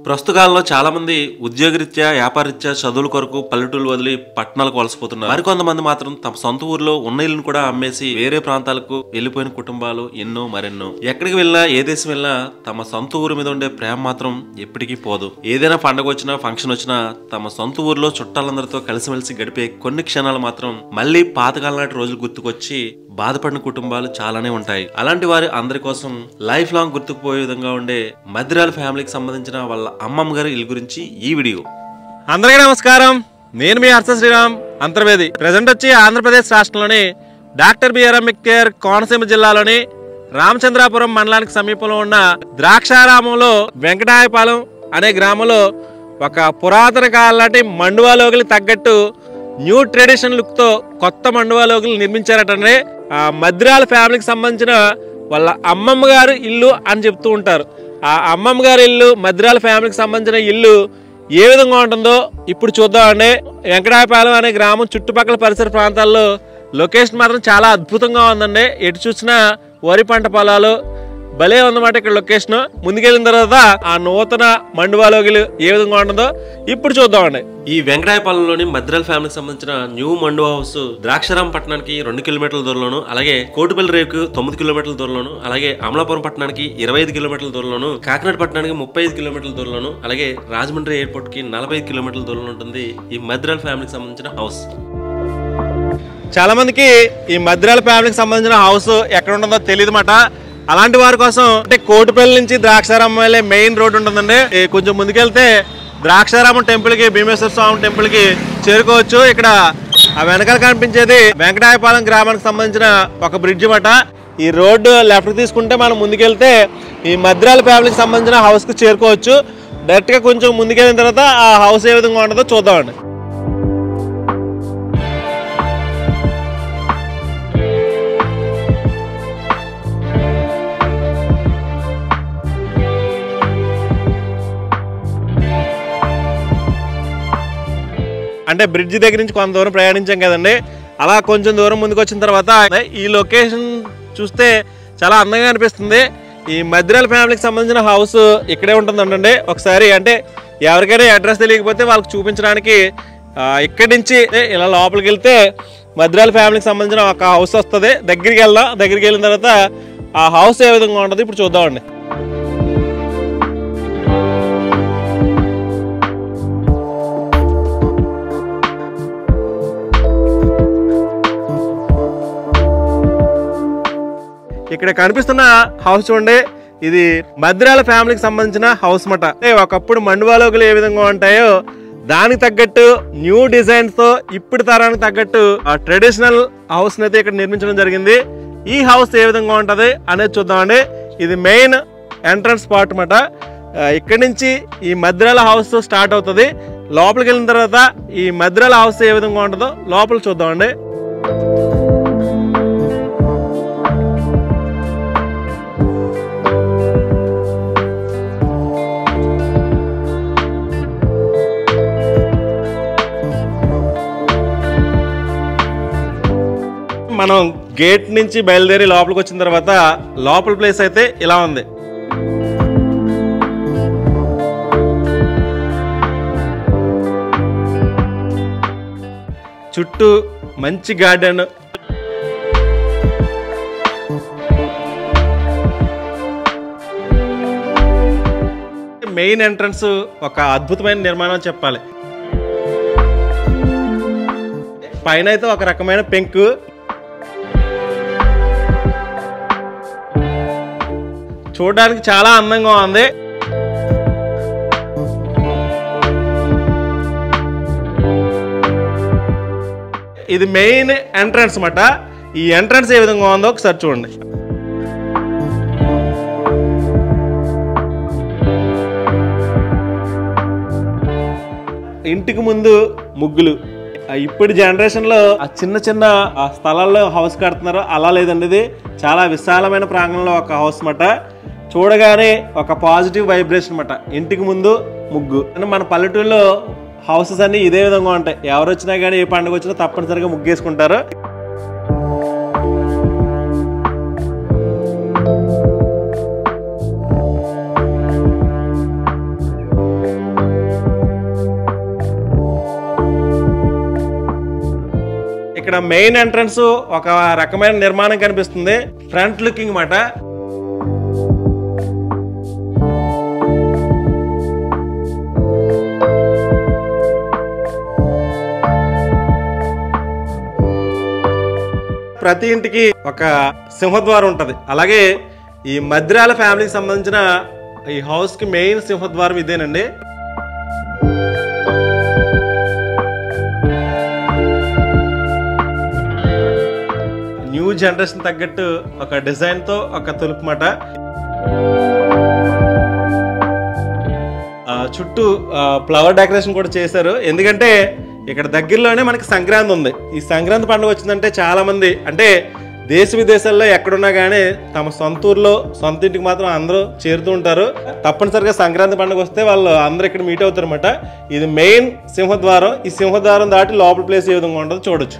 ప్రస్తుత కాలంలో చాలా మంది ఉద్యోగరీత్యా వ్యాపారరీత్యా చదువుల కొరకు పల్లెటూరు వదిలి పట్టణాలకు వలసపోతున్నారు. మరికొంతమంది మాత్రం తమ సొంత ఊర్లో ఉన్న ఇల్లును కూడా అమ్మేసి వేరే ప్రాంతాలకు వెళ్లిపోయిన కుటుంబాలు ఎన్నో మరెన్నో. ఎక్కడికి వెళ్ళినా ఏ దేశం వెళ్ళినా తమ సొంత ఊరు మీద ఉండే ప్రేమ మాత్రం ఎప్పటికీ పోదు. ఏదైనా పండుగ వచ్చినా ఫంక్షన్ వచ్చినా తమ సొంత ఊర్లో చుట్టాలందరితో కలిసిమెలిసి గడిపే కొన్ని క్షణాలు మాత్రం మళ్ళీ పాతకాలం నాటి రోజులు గుర్తుకొచ్చి బాధపడిన కుటుంబాలు చాలానే ఉంటాయి. అలాంటి వారి అందరి కోసం లైఫ్ లాంగ్ గుర్తుకుపోయే విధంగా ఉండే మద్రాల ఫ్యామిలీకి సంబంధించిన వాళ్ళ అమ్మమ్మ గారి ఇల్లు గురించి ఈ వీడియో. అందరికీ నమస్కారం. నేను మీ హర్ష శ్రీరామ్ అంతర్వేది. ప్రజెంట్ వచ్చి ఆంధ్రప్రదేశ్ రాష్ట్రంలోని డాక్టర్ బిఆర్ అంబేద్కర్ కోనసీమ జిల్లాలోని రామచంద్రాపురం మండలానికి సమీపంలో ఉన్న ద్రాక్షారామంలో వెంకటాయపాలెం అనే గ్రామంలో ఒక పురాతన కాలాటి మండువాలోగిలి తగ్గట్టు న్యూ ట్రెడిషన్ లుక్ తో కొత్త మండువాలోగిలి నిర్మించారటండి. ఆ మద్రాల ఫ్యామిలీకి సంబంధించిన వాళ్ళ అమ్మమ్మ గారు ఇల్లు అని చెప్తూ ఉంటారు. ఆ అమ్మమ్మ గారి ఇల్లు మద్రాల ఫ్యామిలీకి సంబంధించిన ఇల్లు ఏ విధంగా ఉంటుందో ఇప్పుడు చూద్దామండి. వెంకటాయపాలెం అనే గ్రామం చుట్టుపక్కల పరిసర ప్రాంతాల్లో లొకేషన్ మాత్రం చాలా అద్భుతంగా ఉందండి. ఎటు చూసినా వరి పంట పొలాలు భలే ఉందన్నమాట ఇక్కడ లొకేషన్. ముందుకెళ్ళిన తర్వాత ఆ నూతన మండువాలోగిలు ఏ విధంగా ఉంటుందో ఇప్పుడు చూద్దామండి. ఈ వెంకటాయపాలెంలోని మద్రాల ఫ్యామిలీకి సంబంధించిన న్యూ మండువా హౌస్ ద్రాక్షారాం పట్టణానికి 2 కిలోమీటర్ల దూరంలోను, అలాగే కోటిపల్లి రేవుకు 9 కిలోమీటర్ల దూరంలోను, అలాగే అమలాపురం పట్టణానికి 25 కిలోమీటర్ల దూరంలోను, కాకినాడ పట్టణానికి 35 కిలోమీటర్ల దూరంలోను, అలాగే రాజమండ్రి ఎయిర్పోర్ట్ కి 45 కిలోమీటర్ల దూరంలో ఉంటుంది ఈ మద్రాల ఫ్యామిలీకి సంబంధించిన హౌస్. చాలా మందికి ఈ మద్రాల ఫ్యామిలీకి సంబంధించిన హౌస్ ఎక్కడ ఉంటుందో తెలియదు మాట. అలాంటి వారి కోసం అంటే కోటిపల్లి నుంచి ద్రాక్షారామం వెళ్ళే మెయిన్ రోడ్ ఉంటుందండి. కొంచెం ముందుకెళ్తే ద్రాక్షారామం టెంపుల్ కి, భీమేశ్వర స్వామి టెంపుల్ కి చేరుకోవచ్చు. ఇక్కడ ఆ వెనకాల కనిపించేది వెంకటాయపాలెం గ్రామానికి సంబంధించిన ఒక బ్రిడ్జ్ మాట. ఈ రోడ్డు లెఫ్ట్ తీసుకుంటే మనం ముందుకెళ్తే ఈ మద్రాల ఫ్యామిలీకి సంబంధించిన హౌస్ కు చేరుకోవచ్చు. డైరెక్ట్ గా కొంచెం ముందుకెళ్ళిన తర్వాత ఆ హౌస్ ఏ విధంగా ఉంటుందో చూద్దామండి. అంటే బ్రిడ్జ్ దగ్గర నుంచి కొంత దూరం ప్రయాణించాం కదండి. అలా కొంచెం దూరం ముందుకు వచ్చిన తర్వాత ఈ లొకేషన్ చూస్తే చాలా అందంగా అనిపిస్తుంది. ఈ మద్రాల ఫ్యామిలీకి సంబంధించిన హౌస్ ఇక్కడే ఉంటుందండి. ఒకసారి అంటే ఎవరికైనా అడ్రస్ తెలియకపోతే వాళ్ళకి చూపించడానికి ఇక్కడి నుంచి ఇలా లోపలికి వెళ్తే మద్రాల ఫ్యామిలీకి సంబంధించిన ఒక హౌస్ వస్తుంది. దగ్గరికి వెళ్దాం. దగ్గరికి వెళ్ళిన తర్వాత ఆ హౌస్ ఏ విధంగా ఉంటుంది ఇప్పుడు చూద్దామండి. ఇక్కడ కనిపిస్తున్న హౌస్ చూడండి. ఇది మద్రాల ఫ్యామిలీకి సంబంధించిన హౌస్ మాట. ఒకప్పుడు మండువాలోగులు ఏ విధంగా ఉంటాయో దానికి తగ్గట్టు న్యూ డిజైన్స్ తో ఇప్పుడు తరానికి తగ్గట్టు ఆ ట్రెడిషనల్ హౌస్ అయితే ఇక్కడ నిర్మించడం జరిగింది. ఈ హౌస్ ఏ విధంగా ఉంటది అనేది చూద్దామండి. ఇది మెయిన్ ఎంట్రన్స్ స్పాట్ మాట. ఇక్కడి నుంచి ఈ మద్రాల హౌస్ స్టార్ట్ అవుతుంది. లోపలికి వెళ్ళిన తర్వాత ఈ మద్రాల హౌస్ ఏ విధంగా ఉంటుందో లోపల చూద్దామండి. మనం గేట్ నుంచి బయలుదేరి లోపలికి వచ్చిన తర్వాత లోపల ప్లేస్ అయితే ఇలా ఉంది. చుట్టూ మంచి గార్డెన్, మెయిన్ ఎంట్రన్స్ ఒక అద్భుతమైన నిర్మాణం చెప్పాలి. పైన అయితే ఒక రకమైన పెంకు, చూడడానికి చాలా అందంగా ఉంది. ఇది మెయిన్ ఎంట్రన్స్ మాట. ఈ ఎంట్రన్స్ ఏ విధంగా ఉందో ఒకసారి చూడండి. ఇంటికి ముందు ముగ్గులు. ఇప్పుడు జనరేషన్ లో ఆ చిన్న చిన్న స్థలాల్లో హౌస్ కడుతున్నారు. అలా లేదండి, ఇది చాలా విశాలమైన ప్రాంగణంలో ఒక హౌస్ మాట. చూడగానే ఒక పాజిటివ్ వైబ్రేషన్ మాట. ఇంటికి ముందు ముగ్గు. మన పల్లెటూరులో హౌసెస్ అన్ని ఇదే విధంగా ఉంటాయి. ఎవరు వచ్చినా కానీ ఏ పండుగ వచ్చినా తప్పనిసరిగా ముగ్గేసుకుంటారు. ఇక్కడ మెయిన్ ఎంట్రన్స్ ఒక రకమైన నిర్మాణం కనిపిస్తుంది, ఫ్రంట్ లుకింగ్ మాట. ప్రతి ఇంటికి ఒక సింహద్వారం ఉంటది. అలాగే ఈ మద్రాల ఫ్యామిలీకి సంబంధించిన ఈ హౌస్ కి మెయిన్ సింహద్వారం ఇదేనండి. న్యూ జనరేషన్ తగ్గట్టు ఒక డిజైన్ తో ఒక తలుపు మాట. చుట్టూ ఫ్లవర్ డెకరేషన్ కూడా చేశారు. ఎందుకంటే ఇక్కడ దగ్గరలోనే మనకి సంక్రాంతి ఉంది. ఈ సంక్రాంతి పండుగ వచ్చిందంటే చాలా మంది అంటే దేశ విదేశాల్లో ఎక్కడున్నా కానీ తమ సొంత ఊర్లో సొంత ఇంటికి మాత్రం అందరూ చేరుతూ ఉంటారు. తప్పనిసరిగా సంక్రాంతి పండుగ వస్తే వాళ్ళు అందరూ ఇక్కడ మీట్ అవుతారు అనమాట. ఇది మెయిన్ సింహద్వారం. ఈ సింహద్వారం దాటి లోపల ప్లేస్ ఏ విధంగా ఉంటుందో చూడొచ్చు.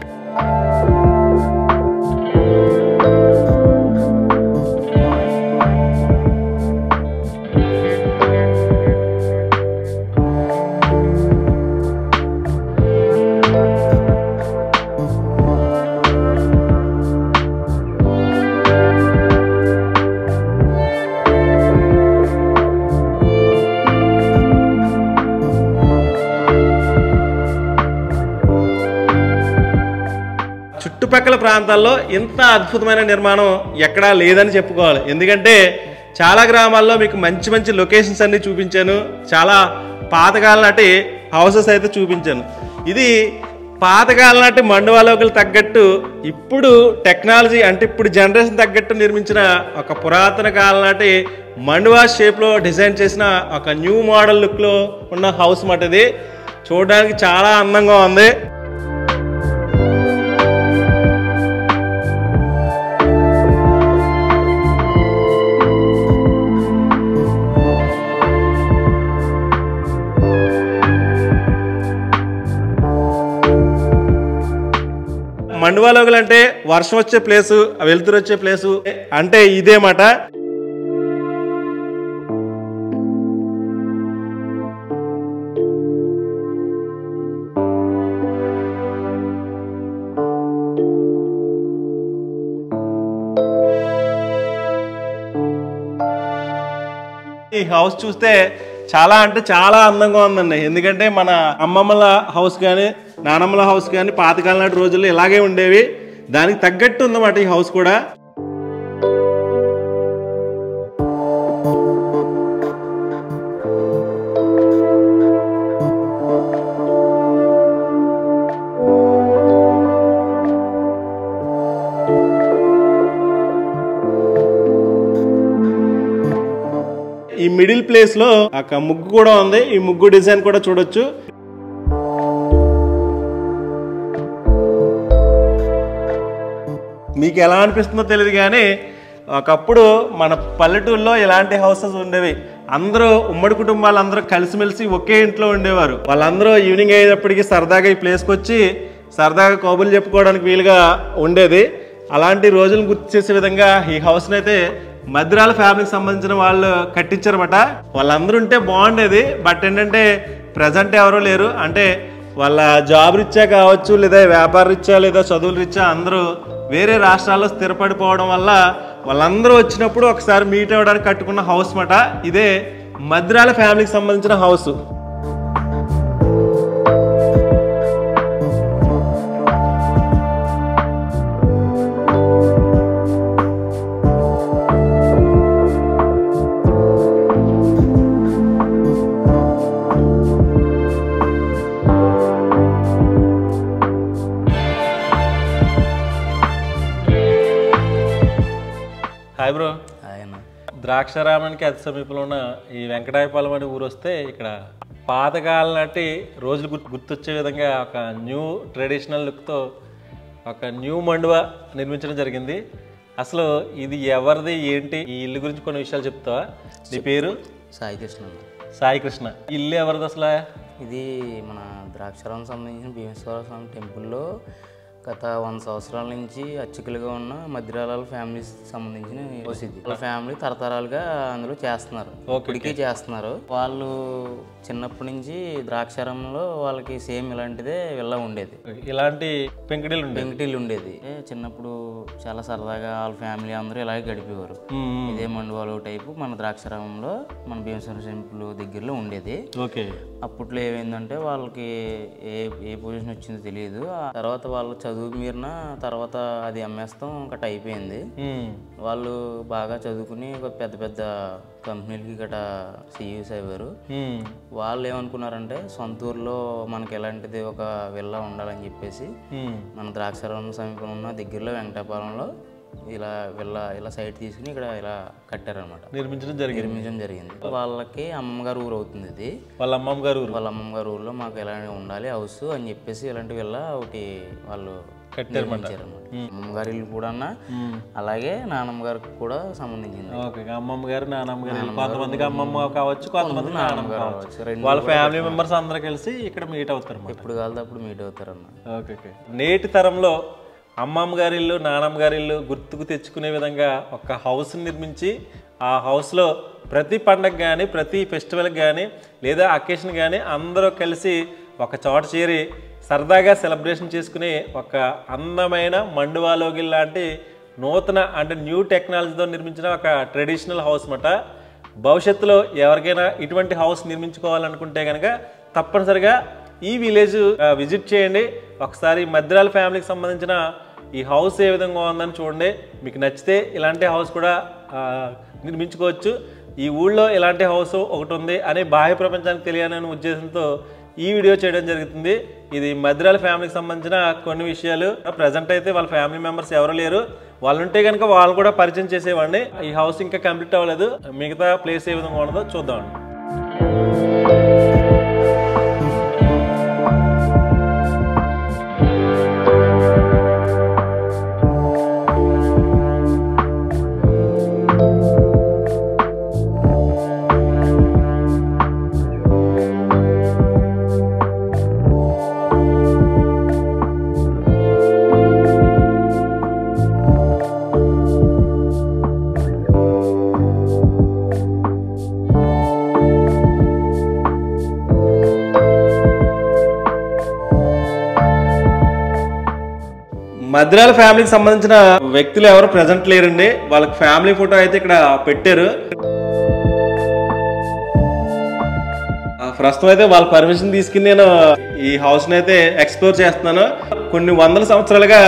చుట్టుపక్కల ప్రాంతాల్లో ఇంత అద్భుతమైన నిర్మాణం ఎక్కడా లేదని చెప్పుకోవాలి. ఎందుకంటే చాలా గ్రామాల్లో మీకు మంచి మంచి లొకేషన్స్ అన్ని చూపించాను, చాలా పాతకాలం నాటి హౌసెస్ అయితే చూపించాను. ఇది పాతకాలం నాటి మండువాలోకులు తగ్గట్టు ఇప్పుడు టెక్నాలజీ అంటే ఇప్పుడు జనరేషన్ తగ్గట్టు నిర్మించిన ఒక పురాతన కాలం నాటి మండువా షేప్లో డిజైన్ చేసిన ఒక న్యూ మోడల్ లుక్లో ఉన్న హౌస్ మాట. ఇది చూడడానికి చాలా అందంగా ఉంది. మండువాలోకులు అంటే వర్షం వచ్చే ప్లేసు, వెలుతురు వచ్చే ప్లేసు అంటే ఇదే మాట. ఈ హౌస్ చూస్తే చాలా అంటే చాలా అందంగా ఉందండి. ఎందుకంటే మన అమ్మమ్మల హౌస్ కానీ నానమ్మల హౌస్ కానీ పాతకాలం నాటి రోజుల్లో ఇలాగే ఉండేవి. దానికి తగ్గట్టు ఉందన్నమాట ఈ హౌస్ కూడా. ఈ మిడిల్ ప్లేస్ లో ఒక ముగ్గు కూడా ఉంది. ఈ ముగ్గు డిజైన్ కూడా చూడొచ్చు. మీకు ఎలా అనిపిస్తుందో తెలియదు కానీ ఒకప్పుడు మన పల్లెటూరులో ఇలాంటి హౌసెస్ ఉండేవి. అందరూ ఉమ్మడి కుటుంబాలు అందరూ కలిసిమెలిసి ఒకే ఇంట్లో ఉండేవారు. వాళ్ళందరూ ఈవినింగ్ అయ్యేటప్పటికి సరదాగా ఈ ప్లేస్కి వచ్చి సరదాగా కబుర్లు చెప్పుకోవడానికి వీలుగా ఉండేది. అలాంటి రోజులను గుర్తు చేసే విధంగా ఈ హౌస్ని అయితే మద్రాల ఫ్యామిలీకి సంబంధించిన వాళ్ళు కట్టించారన్నమాట. వాళ్ళందరూ ఉంటే బాగుండేది. బట్ ఏంటంటే ప్రజెంట్ ఎవరూ లేరు. అంటే వాళ్ళ జాబ్ రీత్యా కావచ్చు, లేదా వ్యాపార రీత్యా, లేదా చదువుల రీత్యా అందరూ వేరే రాష్ట్రాల్లో స్థిరపడిపోవడం వల్ల వాళ్ళందరూ వచ్చినప్పుడు ఒకసారి మీట్ అవ్వడానికి కట్టుకున్న హౌస్ మాట. ఇదే మద్రాల ఫ్యామిలీకి సంబంధించిన హౌస్. Hi bro. ద్రాక్షారామానికి అతి సమీపంలో ఉన్న ఈ వెంకటాయపాలెం అనే ఊరు వస్తే ఇక్కడ పాతకాలం నాటి రోజులు గుర్తొచ్చే విధంగా ఒక న్యూ ట్రెడిషనల్ లుక్తో ఒక న్యూ మండువా నిర్మించడం జరిగింది. అసలు ఇది ఎవరిది ఏంటి, ఈ ఇల్లు గురించి కొన్ని విషయాలు చెప్తావా? నీ పేరు? సాయి కృష్ణ. సాయి కృష్ణ. ఇల్లు ఎవరిది అసలు? ఇది మన ద్రాక్షారామం సంబంధించిన భీమేశ్వర స్వామి టెంపుల్లో ఒక గత 100 సంవత్సరాల నుంచి అర్చకులుగా ఉన్న మధ్యరాల ఫ్యామిలీస్ సంబంధించిన హౌస్ ఇది. వాళ్ళ ఫ్యామిలీ తరతరాలుగా అందులో చేస్తున్నారు, ఇప్పటికీ చేస్తున్నారు. వాళ్ళు చిన్నప్పటి నుంచి ద్రాక్షారంలో వాళ్ళకి సేమ్ ఇలాంటిదే విల్లా ఉండేది, ఇలాంటి పెంకుటిల్లు ఉండేది. చిన్నప్పుడు చాలా సరదాగా వాళ్ళ ఫ్యామిలీ అందరూ ఇలాగే గడిపేవారు. ఇదే మండువాలు టైపు మన ద్రాక్షారామంలో మన భీమేశ్వర టెంపుల్ దగ్గరలో ఉండేది. అప్పట్లో ఏమైందంటే వాళ్ళకి ఏ పొజిషన్ వచ్చిందో తెలియదు. ఆ తర్వాత వాళ్ళు చదువు మీరిన తర్వాత అది అమ్మేస్తాం గట్ట అయిపోయింది. వాళ్ళు బాగా చదువుకుని పెద్ద పెద్ద కంపెనీలకి గట్ట సీఈఓస్ అయ్యారు. వాళ్ళు ఏమనుకున్నారంటే సొంత ఊర్లో మనకి ఎలాంటిది ఒక విల్లా ఉండాలని చెప్పేసి మన ద్రాక్షారామం సమీపంలో ఉన్న దగ్గరలో వెంకటాపురంలో ఇలా సైట్ తీసుకుని ఇక్కడ ఇలా కట్టారనమాట, నిర్మించడం జరిగింది. వాళ్ళకి అమ్మగారు ఊరు అవుతుంది ఇది. వాళ్ళ అమ్మగారు ఊర్లో మాకు ఇలాంటి ఉండాలి హౌస్ అని చెప్పేసి ఇలాంటి విల్లా ఒకటి వాళ్ళు కట్టారన్నమాట. అమ్మగారి ఇల్లు కూడా అలాగే నానమ్మ గారికి కూడా సంబంధించింది. అమ్మమ్మ గారు నానమ్మ గారు, కొంతమందికి అమ్మమ్మ కావచ్చు, కొంతమంది నానమ్మ కావచ్చు. వాళ్ళ ఫ్యామిలీ మెంబర్స్ అందరూ కలిసి ఇక్కడ మీట్ అవుతారు, ఎప్పుడు కాదు అప్పుడు మీట్ అవుతారు అన్న. నేటి తరంలో అమ్మమ్మ గారి ఇల్లు నానమ్మ గారి ఇల్లు గుర్తుకు తెచ్చుకునే విధంగా ఒక హౌస్ని నిర్మించి ఆ హౌస్లో ప్రతి పండగ కానీ ప్రతి ఫెస్టివల్కి కానీ లేదా అకేషన్ కానీ అందరూ కలిసి ఒక చోట చేరి సరదాగా సెలబ్రేషన్ చేసుకునే ఒక అందమైన మండువాలోగిల్ లాంటి నూతన అంటే న్యూ టెక్నాలజీతో నిర్మించిన ఒక ట్రెడిషనల్ హౌస్ మాట. భవిష్యత్తులో ఎవరికైనా ఇటువంటి హౌస్ నిర్మించుకోవాలనుకుంటే కనుక తప్పనిసరిగా ఈ విలేజ్ విజిట్ చేయండి. ఒకసారి మధ్యరాల ఫ్యామిలీకి సంబంధించిన ఈ హౌస్ ఏ విధంగా ఉందని చూడండి. మీకు నచ్చితే ఇలాంటి హౌస్ కూడా నిర్మించుకోవచ్చు. ఈ ఊళ్ళో ఇలాంటి హౌస్ ఒకటి ఉంది అని బాహ్య ప్రపంచానికి తెలియాలనే ఉద్దేశంతో ఈ వీడియో చేయడం జరుగుతుంది. ఇది మధ్యరాల ఫ్యామిలీకి సంబంధించిన కొన్ని విషయాలు. ప్రజెంట్ అయితే వాళ్ళ ఫ్యామిలీ మెంబర్స్ ఎవరు లేరు, వాళ్ళు ఉంటే కనుక వాళ్ళు కూడా పరిచయం చేసేవాడిని. ఈ హౌస్ ఇంకా కంప్లీట్ అవ్వలేదు, మిగతా ప్లేస్ ఏ విధంగా ఉండదో చూద్దామండి. మధ్యరాల ఫ్యామిలీకి సంబంధించిన వ్యక్తులు ఎవరు ప్రెజెంట్ లేరండి. వాళ్ళకి ఫ్యామిలీ ఫోటో అయితే ఇక్కడ పెట్టారు. ప్రస్తుతం అయితే వాళ్ళ పర్మిషన్ తీసుకుని నేను ఈ హౌస్ ని అయితే ఎక్స్ప్లోర్ చేస్తున్నాను. కొన్ని వందల సంవత్సరాలుగా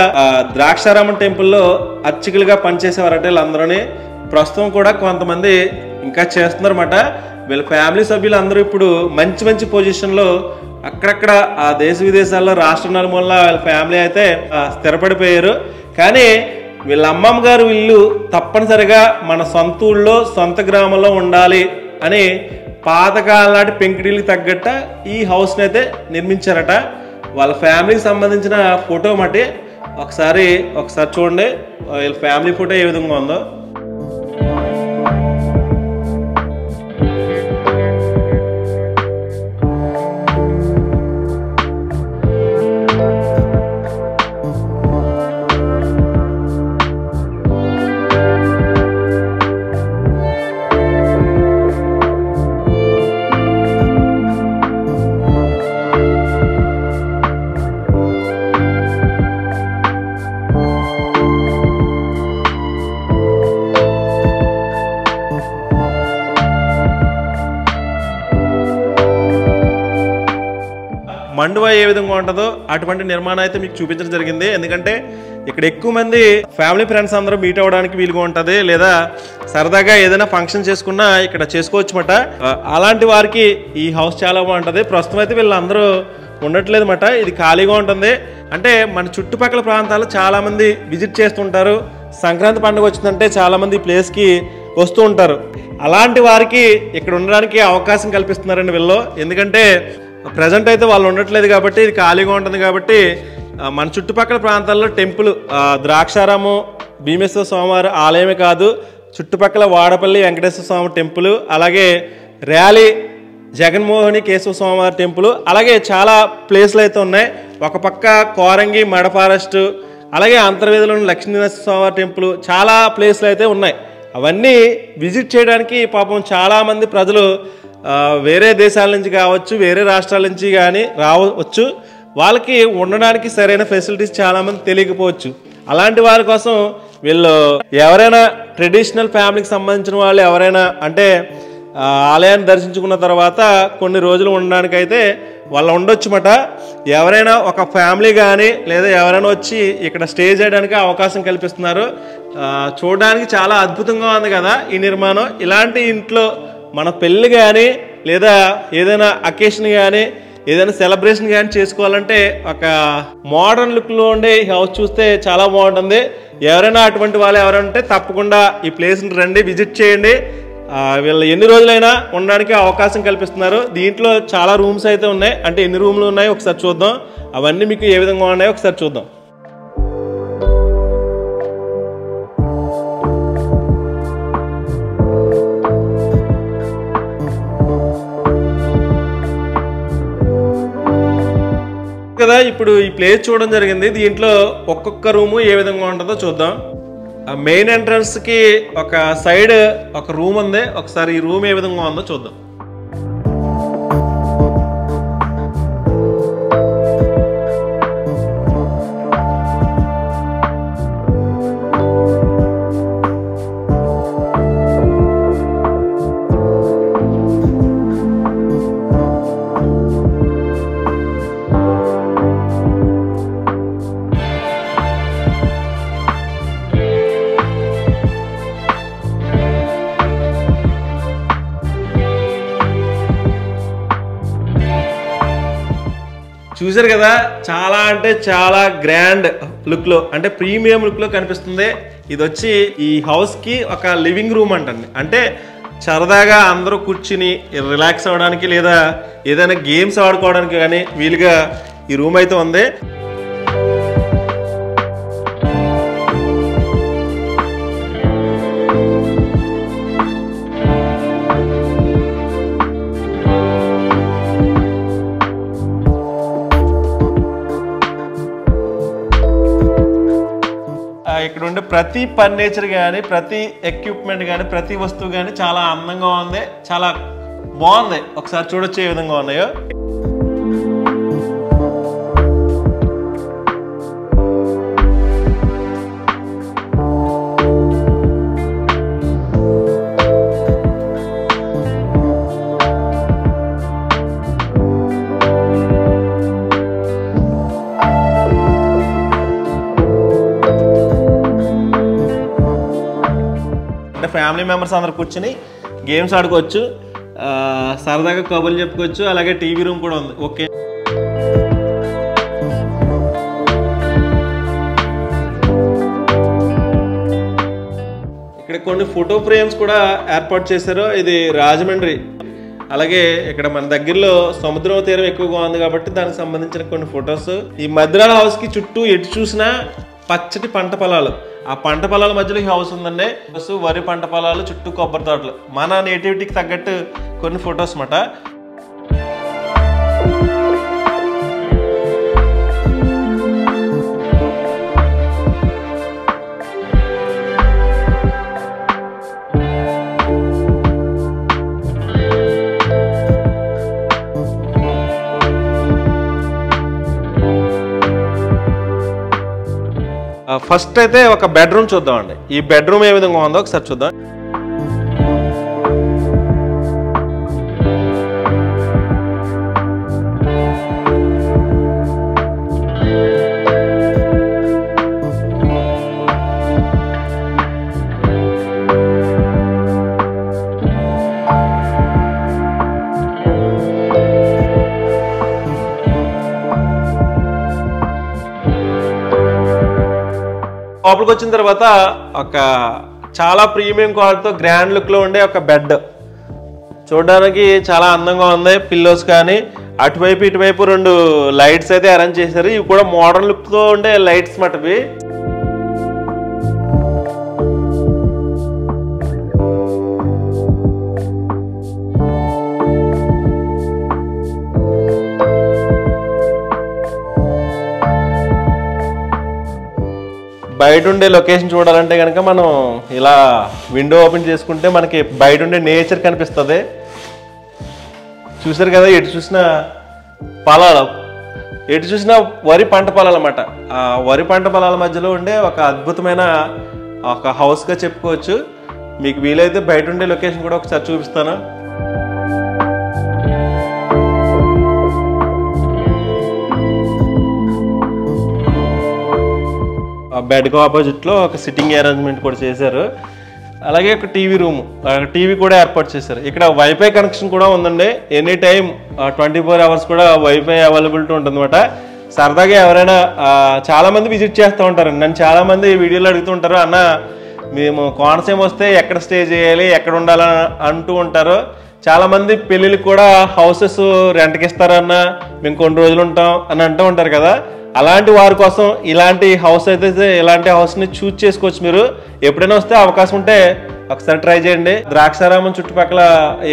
ద్రాక్షారామం టెంపుల్లో అర్చకులుగా పనిచేసేవారంటే వీళ్ళందరూని ప్రస్తుతం కూడా కొంతమంది ఇంకా చేస్తున్నారన్నమాట. వీళ్ళ ఫ్యామిలీ సభ్యులు అందరూ ఇప్పుడు మంచి మంచి పొజిషన్లో అక్కడక్కడ ఆ దేశ విదేశాల్లో రాష్ట్ర నలుమూలల వాళ్ళ ఫ్యామిలీ అయితే స్థిరపడిపోయారు. కానీ వీళ్ళ అమ్మమ్మ గారు ఇల్లు తప్పనిసరిగా మన సొంత ఊళ్ళో సొంత గ్రామంలో ఉండాలి అని పాతకాలం నాటి పెంకుటిల్లు తగ్గట్ట ఈ హౌస్ని అయితే నిర్మించారట. వాళ్ళ ఫ్యామిలీకి సంబంధించిన ఫోటో మట్టి ఒకసారి చూడండి, వీళ్ళ ఫ్యామిలీ ఫోటో ఏ విధంగా ఉందో. మండువా ఏ విధంగా ఉంటుందో అటువంటి నిర్మాణం అయితే మీకు చూపించడం జరిగింది. ఎందుకంటే ఇక్కడ ఎక్కువ మంది ఫ్యామిలీ ఫ్రెండ్స్ అందరూ మీట్ అవ్వడానికి వీలుగా ఉంటుంది, లేదా సరదాగా ఏదైనా ఫంక్షన్ చేసుకున్నా ఇక్కడ చేసుకోవచ్చు మాట. అలాంటి వారికి ఈ హౌస్ చాలా బాగుంటుంది. ప్రస్తుతం అయితే వీళ్ళందరూ ఉండట్లేదు మాట, ఇది ఖాళీగా ఉంటుంది. అంటే మన చుట్టుపక్కల ప్రాంతాలు చాలామంది విజిట్ చేస్తుంటారు. సంక్రాంతి పండుగ వచ్చిందంటే చాలామంది ఈ ప్లేస్కి వస్తూ ఉంటారు. అలాంటి వారికి ఇక్కడ ఉండడానికి అవకాశం కల్పిస్తున్నారండి వీళ్ళు. ఎందుకంటే ప్రజెంట్ అయితే వాళ్ళు ఉండట్లేదు కాబట్టి ఇది ఖాళీగా ఉంటుంది. కాబట్టి మన చుట్టుపక్కల ప్రాంతాల్లో టెంపుల్ ద్రాక్షారామం భీమేశ్వర స్వామివారి ఆలయమే కాదు, చుట్టుపక్కల వాడపల్లి వెంకటేశ్వర స్వామి టెంపుల్, అలాగే ర్యాలీ జగన్మోహిని కేశవ స్వామివారి టెంపుల్, అలాగే చాలా ప్లేస్లు అయితే ఉన్నాయి. ఒక పక్క కోరంగి మడ ఫారెస్ట్, అలాగే అంతర్వేదిలోని లక్ష్మీనరసింహస్వామి టెంపుల్, చాలా ప్లేస్లు అయితే ఉన్నాయి. అవన్నీ విజిట్ చేయడానికి పాపం చాలామంది ప్రజలు వేరే దేశాల నుంచి కావచ్చు, వేరే రాష్ట్రాల నుంచి కానీ రావచ్చు. వాళ్ళకి ఉండడానికి సరైన ఫెసిలిటీస్ చాలామంది తెలియకపోవచ్చు. అలాంటి వారి కోసం వీళ్ళు ఎవరైనా ట్రెడిషనల్ ఫ్యామిలీకి సంబంధించిన వాళ్ళు ఎవరైనా అంటే ఆలయాన్ని దర్శించుకున్న తర్వాత కొన్ని రోజులు ఉండడానికైతే వాళ్ళు ఉండొచ్చుమాట. ఎవరైనా ఒక ఫ్యామిలీ కానీ లేదా ఎవరైనా వచ్చి ఇక్కడ స్టే చేయడానికి అవకాశం కల్పిస్తున్నారు. చూడడానికి చాలా అద్భుతంగా ఉంది కదా ఈ నిర్మాణం. ఇలాంటి ఇంట్లో మన పెళ్ళి కానీ లేదా ఏదైనా అకేషన్ కానీ ఏదైనా సెలబ్రేషన్ కానీ చేసుకోవాలంటే ఒక మోడర్న్ లుక్లో ఉండే హౌస్ చూస్తే చాలా బాగుంటుంది. ఎవరైనా అటువంటి వాళ్ళు ఎవరైనా ఉంటే తప్పకుండా ఈ ప్లేస్ని రండి, విజిట్ చేయండి. వీళ్ళు ఎన్ని రోజులైనా ఉండడానికి అవకాశం కల్పిస్తున్నారు. దీంట్లో చాలా రూమ్స్ అయితే ఉన్నాయి. అంటే ఎన్ని రూమ్లు ఉన్నాయో ఒకసారి చూద్దాం. అవన్నీ మీకు ఏ విధంగా ఉన్నాయో ఒకసారి చూద్దాం. కదా ఇప్పుడు ఈ ప్లేస్ చూడడం జరిగింది. దీంట్లో ఒక్కొక్క రూము ఏ విధంగా ఉంటుందో చూద్దాం. మెయిన్ ఎంట్రన్స్ కి ఒక సైడ్ ఒక రూమ్ ఉంది. ఒకసారి ఈ రూమ్ ఏ విధంగా ఉందో చూద్దాం. చూసారు కదా, చాలా అంటే చాలా గ్రాండ్ లుక్లో అంటే ప్రీమియం లుక్లో కనిపిస్తుంది. ఇది వచ్చి ఈ హౌస్కి ఒక లివింగ్ రూమ్ అంటండి. అంటే సరదాగా అందరూ కూర్చుని రిలాక్స్ అవ్వడానికి లేదా ఏదైనా గేమ్స్ ఆడుకోవడానికి కానీ వీలుగా ఈ రూమ్ అయితే ఉంది. ఇక్కడ ఉండే ప్రతి ఫర్నిచర్ కానీ ప్రతి ఎక్విప్మెంట్ కానీ ప్రతి వస్తువు కానీ చాలా అందంగా ఉంది, చాలా బాగుంది. ఒకసారి చూడొచ్చు ఏ విధంగా ఉన్నాయో. ఫ్యామిలీ మెంబర్స్ అందరు కూర్చుని గేమ్స్ ఆడుకోవచ్చు, సరదాగా కబుర్లు చెప్పుకోవచ్చు. అలాగే టీవీ రూమ్ కూడా ఉంది. ఓకే, ఇక్కడ కొన్ని ఫోటో ఫ్రేమ్స్ కూడా ఏర్పాటు చేశారు. ఇది రాజమండ్రి. అలాగే ఇక్కడ మన దగ్గరలో సముద్రం తీరం ఎక్కువగా ఉంది కాబట్టి దానికి సంబంధించిన కొన్ని ఫొటోస్. ఈ మద్రాల హౌస్ కి చుట్టూ ఎటు చూసినా పచ్చటి పంట పొలాలు. ఆ పంట పొలాల మధ్యలో ఈ హౌస్ ఉందండి. వరి పంట పొలాలు, చుట్టూ కొబ్బరి తోటలు. మన నేటివిటీకి తగ్గట్టు కొన్ని ఫొటోస్ మాట. ఫస్ట్ అయితే ఒక బెడ్రూమ్ చూద్దామండి. ఈ బెడ్రూమ్ ఏ విధంగా ఉందో ఒకసారి చూద్దాం. లోపలికి వచ్చిన తర్వాత ఒక చాలా ప్రీమియం క్వాలిటీతో గ్రాండ్ లుక్లో ఉండే ఒక బెడ్ చూడడానికి చాలా అందంగా ఉంది. పిల్లోస్ కానీ అటువైపు ఇటువైపు రెండు లైట్స్ అయితే అరేంజ్ చేశారు. ఇవి కూడా మోడర్న్ లుక్తో ఉండే లైట్స్ మాట. ఇవి బయట ఉండే లొకేషన్ చూడాలంటే కనుక మనం ఇలా విండో ఓపెన్ చేసుకుంటే మనకి బయట ఉండే నేచర్ కనిపిస్తుంది. చూసారు కదా, ఎటు చూసినా పొలాలు, ఎటు చూసినా వరి పంట పొలాలు అన్నమాట. ఆ వరి పంట పొలాల మధ్యలో ఉండే ఒక అద్భుతమైన ఒక హౌస్గా చెప్పుకోవచ్చు. మీకు వీలైతే బయట ఉండే లొకేషన్ కూడా ఒకసారి చూపిస్తాను. బెడ్కి ఆపోజిట్లో ఒక సిట్టింగ్ అరేంజ్మెంట్ కూడా చేశారు. అలాగే ఒక టీవీ రూమ్, టీవీ కూడా ఏర్పాటు చేశారు. ఇక్కడ వైఫై కనెక్షన్ కూడా ఉందండి. ఎనీ టైం 24 hours కూడా వైఫై అవైలబిలిటీ ఉంటుందన్నమాట. సరదాగా ఎవరైనా చాలామంది విజిట్ చేస్తూ ఉంటారు. నన్ను చాలామంది వీడియోలో అడుగుతూ ఉంటారు, అన్న మేము కోనసీమ వస్తే ఎక్కడ స్టే చేయాలి, ఎక్కడ ఉండాలని అంటూ ఉంటారు. చాలామంది పెళ్ళిళ్ళకి కూడా హౌసెస్ రెంట్కి ఇస్తారన్న, మేము కొన్ని రోజులు ఉంటాం అని అంటూ ఉంటారు కదా. అలాంటి వారి కోసం ఇలాంటి హౌస్ అయితే ఇలాంటి హౌస్ని చూజ్ చేసుకోవచ్చు. మీరు ఎప్పుడైనా వస్తే అవకాశం ఉంటే ఒకసారి ట్రై చేయండి. ద్రాక్షారామం చుట్టుపక్కల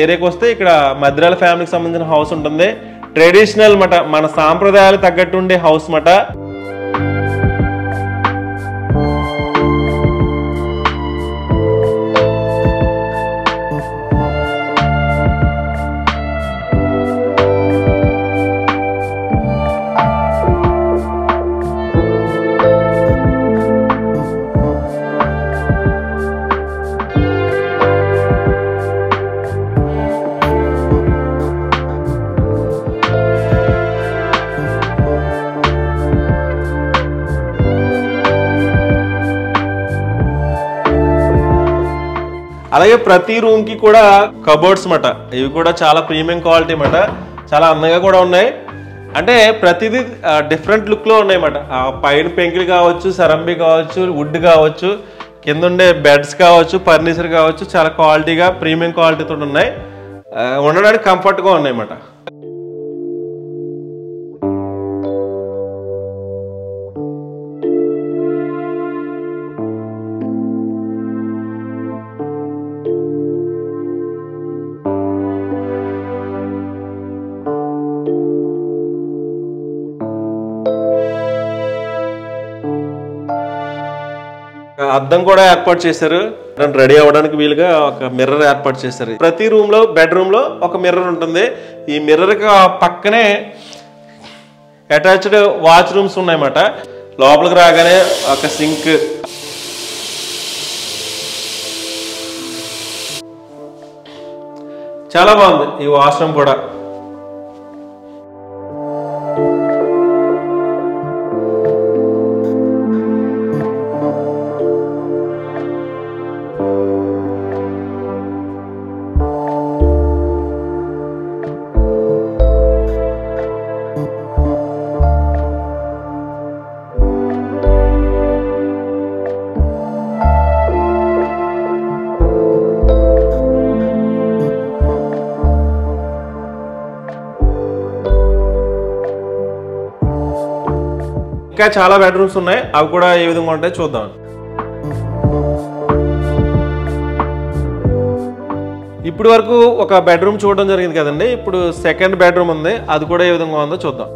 ఏరియాకి వస్తే ఇక్కడ మద్రాల ఫ్యామిలీకి సంబంధించిన హౌస్ ఉంటుంది. ట్రెడిషనల్ మాట, మన సాంప్రదాయాలు తగ్గట్టు ఉండే హౌస్ మాట. అలాగే ప్రతి రూమ్ కి కూడా కబోర్డ్స్ మాట, ఇవి కూడా చాలా ప్రీమియం క్వాలిటీ మాట. చాలా అందంగా కూడా ఉన్నాయి. అంటే ప్రతిదీ డిఫరెంట్ లుక్ లో ఉన్నాయి మాట. పైన పెంకులు కావచ్చు, సరంబి కావచ్చు, వుడ్ కావచ్చు, కింద ఉండే బెడ్స్ కావచ్చు, ఫర్నిచర్ కావచ్చు, చాలా క్వాలిటీగా ప్రీమియం క్వాలిటీతో ఉన్నాయి. ఉండడానికి కంఫర్ట్ గా ఉన్నాయి మాట. అద్దం కూడా ఏర్పాటు చేశారు. రెడీ అవ్వడానికి వీలుగా ఒక మిర్రర్ ఏర్పాటు చేశారు. ప్రతి రూమ్ లో, బెడ్రూమ్ లో ఒక మిర్రర్ ఉంటుంది. ఈ మిర్రర్ కి పక్కనే అటాచ్డ్ వాచ్ రూమ్స్ ఉన్నాయన్నమాట. లోపలికి రాగానే ఒక సింక్, చాలా బాగుంది ఈ వాష్రూమ్ కూడా. ఇంకా చాలా బెడ్రూమ్స్ ఉన్నాయి. అవి కూడా ఏ విధంగా ఉంటాయో చూద్దాం. ఇప్పటి వరకు ఒక బెడ్రూమ్ చూడడం జరిగింది కదండి. ఇప్పుడు సెకండ్ బెడ్రూమ్ ఉంది, అది కూడా ఏ విధంగా ఉందో చూద్దాం.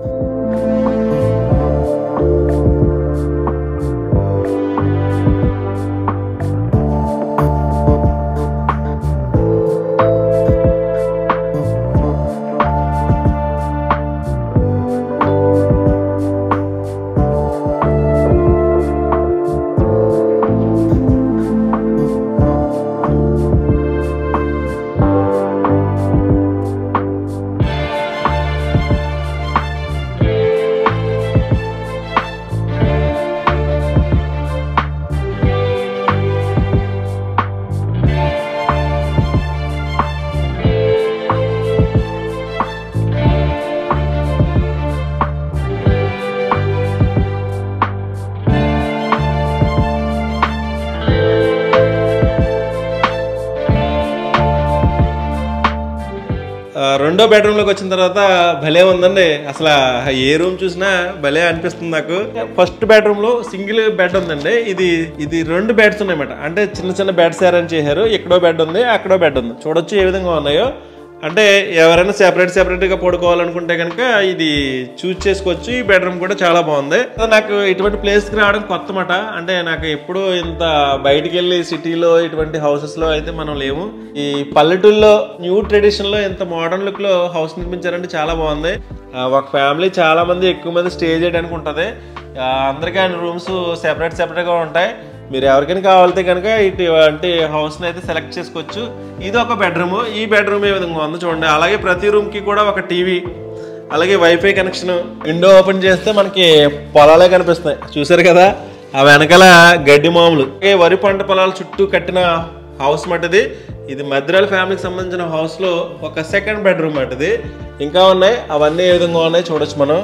రెండో బెడ్రూమ్ లోకి వచ్చిన తర్వాత భలే ఉందండి. అసలు ఏ రూమ్ చూసినా భలే అనిపిస్తుంది నాకు. ఫస్ట్ బెడ్రూమ్ లో సింగిల్ బెడ్ ఉందండి. ఇది 2 బెడ్స్ ఉన్నాయన్నమాట. అంటే చిన్న చిన్న బెడ్స్ అరేంజ్ చేశారు. ఇక్కడో బెడ్ ఉంది, అక్కడో బెడ్ ఉంది. చూడొచ్చు ఏ విధంగా ఉన్నాయో. అంటే ఎవరైనా సెపరేట్గా పడుకోవాలనుకుంటే కనుక ఇది చూస్ చేసుకోవచ్చు. ఈ బెడ్రూమ్ కూడా చాలా బాగుంది. నాకు ఇటువంటి ప్లేస్కి రావడం కొత్త మాట. అంటే నాకు ఎప్పుడు ఇంత బయటికి వెళ్ళి సిటీలో ఇటువంటి హౌసెస్లో అయితే మనం లేము. ఈ పల్లెటూరులో న్యూ ట్రెడిషన్లో ఇంత మోడర్న్ లుక్లో హౌస్ నిర్మించారంటే చాలా బాగుంది. ఒక ఫ్యామిలీ చాలా మంది ఎక్కువ మంది స్టే చేయడానికి ఉంటుంది. అందరికీ రూమ్స్ సెపరేట్గా ఉంటాయి. మీరు ఎవరికైనా కావాలితే కనుక ఇటువంటి హౌస్ని అయితే సెలెక్ట్ చేసుకోవచ్చు. ఇది ఒక బెడ్రూమ్. ఈ బెడ్రూమ్ ఏ విధంగా ఉందో చూడండి. అలాగే ప్రతి రూమ్కి కూడా ఒక టీవీ, అలాగే వైఫై కనెక్షన్. విండో ఓపెన్ చేస్తే మనకి పొలాలే కనిపిస్తాయి, చూసారు కదా. ఆ వెనకాల గడ్డి మామూలు వరి పంట పొలాల చుట్టూ కట్టిన హౌస్ మటుది. ఇది మద్రాల ఫ్యామిలీకి సంబంధించిన హౌస్లో ఒక సెకండ్ బెడ్రూమ్ మటుది. ఇంకా ఉన్నాయి, అవన్నీ ఏ విధంగా ఉన్నాయి చూడొచ్చు మనం.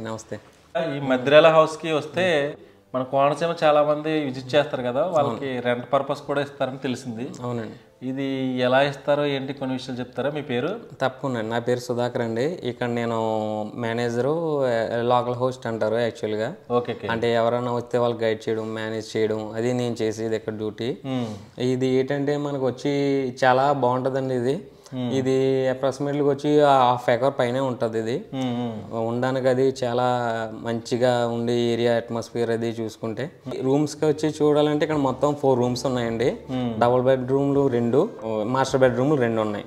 నమస్తే. ఈ మద్రాల హౌస్కి వస్తే మన కోనసీమ చాలా మంది విజిట్ చేస్తారు కదా, వాళ్ళకి రెంట్ పర్పస్ కూడా ఇస్తారని తెలిసింది. అవునండి. ఇది ఎలా ఇస్తారో ఏంటి కొన్ని విషయాలు చెప్తారా? మీ పేరు? తప్పకుండా. నా పేరు సుధాకర్ అండి. ఇక్కడ నేను మేనేజరు, లోకల్ హోస్ట్ అంటారు యాక్చువల్గా. ఓకే. అంటే ఎవరైనా వస్తే వాళ్ళకి గైడ్ చేయడం, మేనేజ్ చేయడం, అది నేను చేసేది ఇక్కడ డ్యూటీ. ఇది ఏంటంటే మనకు వచ్చి చాలా బాగుంటుందండి. ఇది అప్రాక్సిమేట్లీ వచ్చి 1/2 acre పైనే ఉంటుంది. ఇది ఉండడానికి అది చాలా మంచిగా ఉండే ఏరియా, అట్మాస్ఫియర్ అది చూసుకుంటే. రూమ్స్కి వచ్చి చూడాలంటే ఇక్కడ మొత్తం 4 rooms ఉన్నాయండి. డబుల్ బెడ్రూమ్లు 2, మాస్టర్ బెడ్రూమ్లు 2 ఉన్నాయి.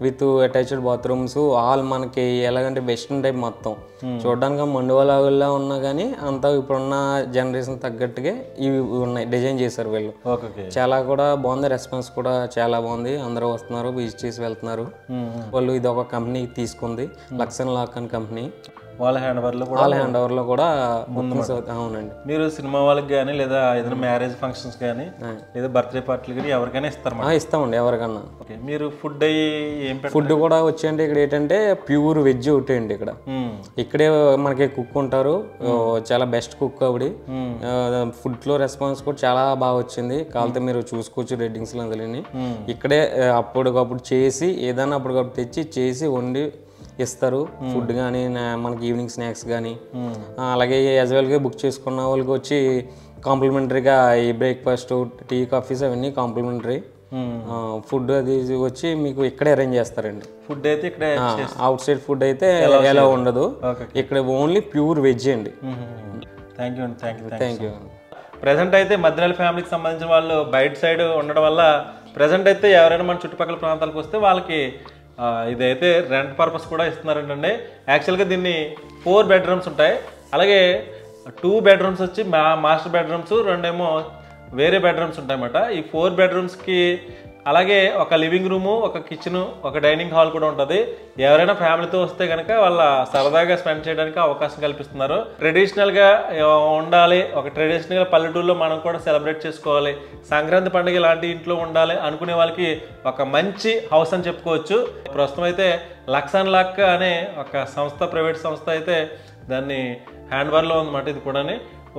With attached bathrooms. ఆల్ మనకి ఎలాగంటే వెస్ట్రన్ టైప్ మొత్తం చూడడానికి మండువలాగుల్లా ఉన్నా కానీ అంతా ఇప్పుడున్న జనరేషన్ తగ్గట్టుగా ఇవి ఉన్నాయి, డిజైన్ చేశారు వీళ్ళు. చాలా కూడా బాగుంది, రెస్పాన్స్ కూడా చాలా బాగుంది. అందరూ వస్తున్నారు, విజిట్ చేసి వెళ్తున్నారు. వాళ్ళు ఇది ఒక కంపెనీ తీసుకుంది, లక్సన్ లాక్ అని కంపెనీ. వాళ్ళ హ్యాండ్ ఓవర్ లో కూడా అవునండి. మీరు సినిమా వాళ్ళకి కానీ లేదా ఏదైనా మ్యారేజ్ ఫంక్షన్స్ కానీ లేదా బర్త్డే పార్టీలు కానీ ఎవరికైనా ఇస్తారు? ఇస్తామండి ఎవరికన్నా. మీరు ఫుడ్ ఫుడ్ కూడా వచ్చేయండి. ఇక్కడ ఏంటంటే ప్యూర్ వెజ్ ఒకటి అండి. ఇక్కడే మనకి కుక్ ఉంటారు, చాలా బెస్ట్ కుక్ ఆవిడ. ఫుడ్ లో రెస్పాన్స్ కూడా చాలా బాగా వచ్చింది. కావాలంటే మీరు చూసుకోవచ్చు రేటింగ్స్ లో. ఇక్కడే అప్పటికప్పుడు చేసి ఏదైనా అప్పటికప్పుడు తెచ్చి చేసి వండి ఇస్తారు. ఫుడ్ కానీ మనకి ఈవినింగ్ స్నాక్స్ కానీ. అలాగే యాజ్ వెల్గా బుక్ చేసుకున్న వాళ్ళకి వచ్చి కాంప్లిమెంటరీగా ఈ బ్రేక్ఫాస్ట్, టీ, కాఫీస్ అవన్నీ కాంప్లిమెంటరీ. ఫుడ్ అది వచ్చి మీకు ఇక్కడే అరేంజ్ చేస్తారండి. ఫుడ్ అయితే ఇక్కడ అవుట్ సైడ్ ఫుడ్ అయితే ఎలా ఉండదు. ఇక్కడ ఓన్లీ ప్యూర్ వెజ్ అండి. Thank you. ప్రెసెంట్ అయితే మద్రాల ఫ్యామిలీకి సంబంధించిన వాళ్ళు బయట సైడ్ ఉండడం వల్ల ప్రెసెంట్ అయితే ఎవరైనా మన చుట్టుపక్కల ప్రాంతాలకు వస్తే వాళ్ళకి ఇదైతే రెంట్ పర్పస్ కూడా ఇస్తున్నారంటండి. యాక్చువల్గా దీన్ని 4 bedrooms ఉంటాయి. అలాగే 2 bedrooms వచ్చి మాస్టర్ బెడ్రూమ్స్, 2 ఏమో వేరే బెడ్రూమ్స్ ఉంటాయన్నమాట. ఈ 4 bedroomsకి అలాగే ఒక లివింగ్ రూము, ఒక కిచెన్, ఒక డైనింగ్ హాల్ కూడా ఉంటుంది. ఎవరైనా ఫ్యామిలీతో వస్తే కనుక వాళ్ళ సరదాగా స్పెండ్ చేయడానికి అవకాశం కల్పిస్తున్నారు. ట్రెడిషనల్గా ఉండాలి, ఒక ట్రెడిషనల్గా పల్లెటూరులో మనం కూడా సెలబ్రేట్ చేసుకోవాలి, సంక్రాంతి పండుగ ఇలాంటి ఇంట్లో ఉండాలి అనుకునే వాళ్ళకి ఒక మంచి హౌస్ అని చెప్పుకోవచ్చు. ప్రస్తుతం అయితే లక్సన్ లాక్ అనే ఒక సంస్థ, ప్రైవేట్ సంస్థ అయితే దాన్ని హ్యాండ్ ఓవర్లో ఉందన్నమాట. ఇది కూడా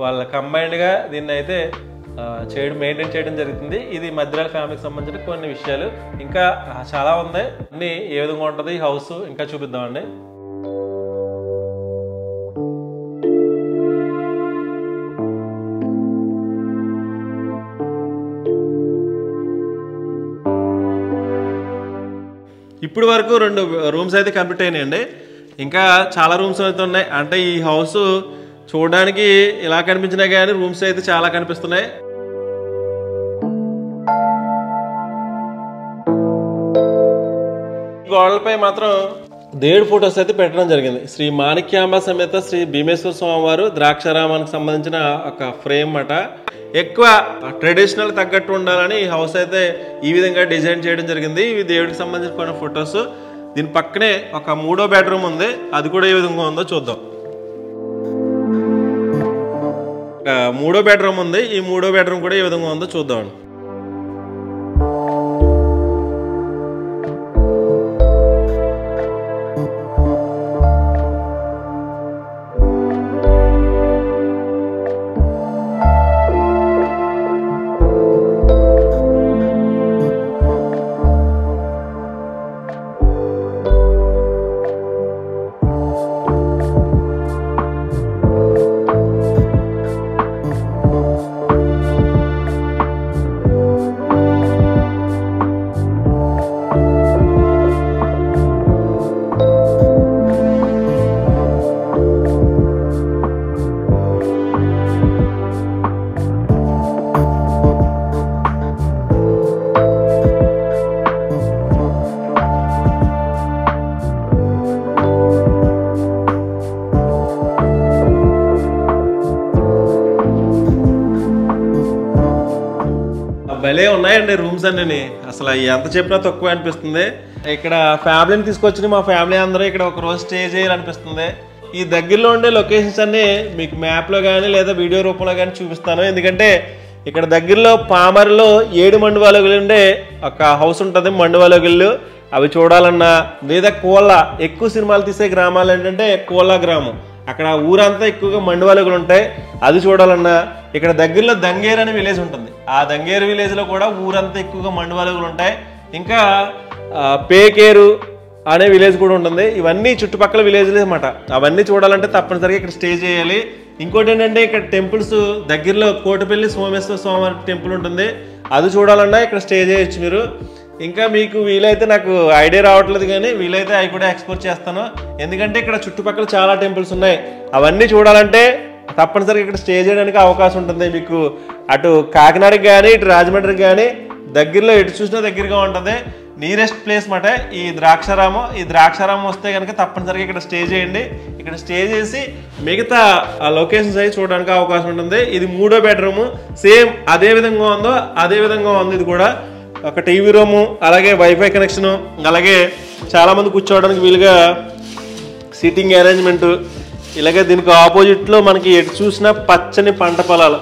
వాళ్ళ కంబైన్డ్గా దీన్ని అయితే మెయింటైన్ చేయడం జరుగుతుంది. ఇది మద్రాల ఫ్యామిలీకి సంబంధించిన కొన్ని విషయాలు. ఇంకా చాలా ఉంది. అన్ని ఏ విధంగా ఉంటుంది ఈ హౌస్ ఇంకా చూపిద్దామండి. ఇప్పటి వరకు 2 rooms అయితే కంప్లీట్ అయినాయండి. ఇంకా చాలా రూమ్స్ అయితే ఉన్నాయి. అంటే ఈ హౌస్ చూడడానికి ఇలా కనిపించినా కానీ రూమ్స్ అయితే చాలా కనిపిస్తున్నాయి. గోడలపై మాత్రం దేవుడి ఫొటోస్ అయితే పెట్టడం జరిగింది. శ్రీ మాణిక్యాంబ సమేత శ్రీ భీమేశ్వర స్వామివారు ద్రాక్షారామానికి సంబంధించిన ఒక ఫ్రేమ్ అట. ఎక్కువ ట్రెడిషనల్ తగ్గట్టు ఉండాలని ఈ హౌస్ అయితే ఈ విధంగా డిజైన్ చేయడం జరిగింది. ఇవి దేవుడికి సంబంధించిన కొన్ని ఫొటోస్. దీని పక్కనే ఒక 3వ బెడ్రూమ్ ఉంది, అది కూడా ఏ విధంగా ఉందో చూద్దాం. 3వ బెడ్రూమ్ ఉంది, ఈ 3వ బెడ్రూమ్ కూడా ఏ విధంగా ఉందో చూద్దాం. భలే ఉన్నాయండి రూమ్స్ అన్నీ. అసలు ఎంత చెప్పినా తక్కువ అనిపిస్తుంది. ఇక్కడ ఫ్యామిలీని తీసుకొచ్చి మా ఫ్యామిలీ అందరూ ఇక్కడ ఒక రోజు స్టే చేయాలనిపిస్తుంది. ఈ దగ్గరలో ఉండే లొకేషన్స్ అన్నీ మీకు మ్యాప్లో కానీ లేదా వీడియో రూపంలో కానీ చూపిస్తాను. ఎందుకంటే ఇక్కడ దగ్గరలో పామర్లో 7 మండువాలోగిళ్ళు ఉండే ఒక హౌస్ ఉంటుంది, మండువాలోగిళ్ళు. అవి చూడాలన్నా, లేదా కోళ్ళ ఎక్కువ సినిమాలు తీసే గ్రామాలు ఏంటంటే కోళ్ళ గ్రామం, అక్కడ ఊరంతా ఎక్కువగా మండువాలోగిళ్ళు ఉంటాయి. అది చూడాలన్నా ఇక్కడ దగ్గరలో దంగేరు అనే విలేజ్ ఉంటుంది. ఆ దంగేరు విలేజ్లో కూడా ఊరంతా ఎక్కువగా మండువాలోగిళ్ళు ఉంటాయి. ఇంకా పేకేరు అనే విలేజ్ కూడా ఉంటుంది. ఇవన్నీ చుట్టుపక్కల విలేజ్లే అన్నమాట. అవన్నీ చూడాలంటే తప్పనిసరిగా ఇక్కడ స్టే చేయాలి. ఇంకోటి ఏంటంటే ఇక్కడ టెంపుల్స్ దగ్గరలో కోటపల్లి సోమేశ్వర స్వామి టెంపుల్ ఉంటుంది, అది చూడాలన్నా ఇక్కడ స్టే చేయొచ్చు మీరు. ఇంకా మీకు వీలైతే, నాకు ఐడియా రావట్లేదు కానీ వీలైతే అవి కూడా ఎక్స్ప్లోర్ చేస్తాను. ఎందుకంటే ఇక్కడ చుట్టుపక్కల చాలా టెంపుల్స్ ఉన్నాయి. అవన్నీ చూడాలంటే తప్పనిసరిగా ఇక్కడ స్టే చేయడానికి అవకాశం ఉంటుంది. మీకు అటు కాకినాడకి కానీ ఇటు రాజమండ్రికి కానీ దగ్గరలో ఎటు చూసినా దగ్గరగా ఉంటుంది. నియరెస్ట్ ప్లేస్ మాట ఈ ద్రాక్షారామం. ఈ ద్రాక్షారామం వస్తే కనుక తప్పనిసరిగా ఇక్కడ స్టే చేయండి. ఇక్కడ స్టే చేసి మిగతా లొకేషన్స్ అవి చూడడానికి అవకాశం ఉంటుంది. ఇది 3వ బెడ్రూమ్, సేమ్ అదే విధంగా ఉందో అదే విధంగా ఉంది. ఇది కూడా ఒక టీవీ రూము, అలాగే వైఫై కనెక్షను, అలాగే చాలామంది కూర్చోవడానికి వీలుగా సిట్టింగ్ అరేంజ్మెంటు. ఇలాగే దీనికి ఆపోజిట్లో మనకి ఎటు చూసినా పచ్చని పంట పొలాలు.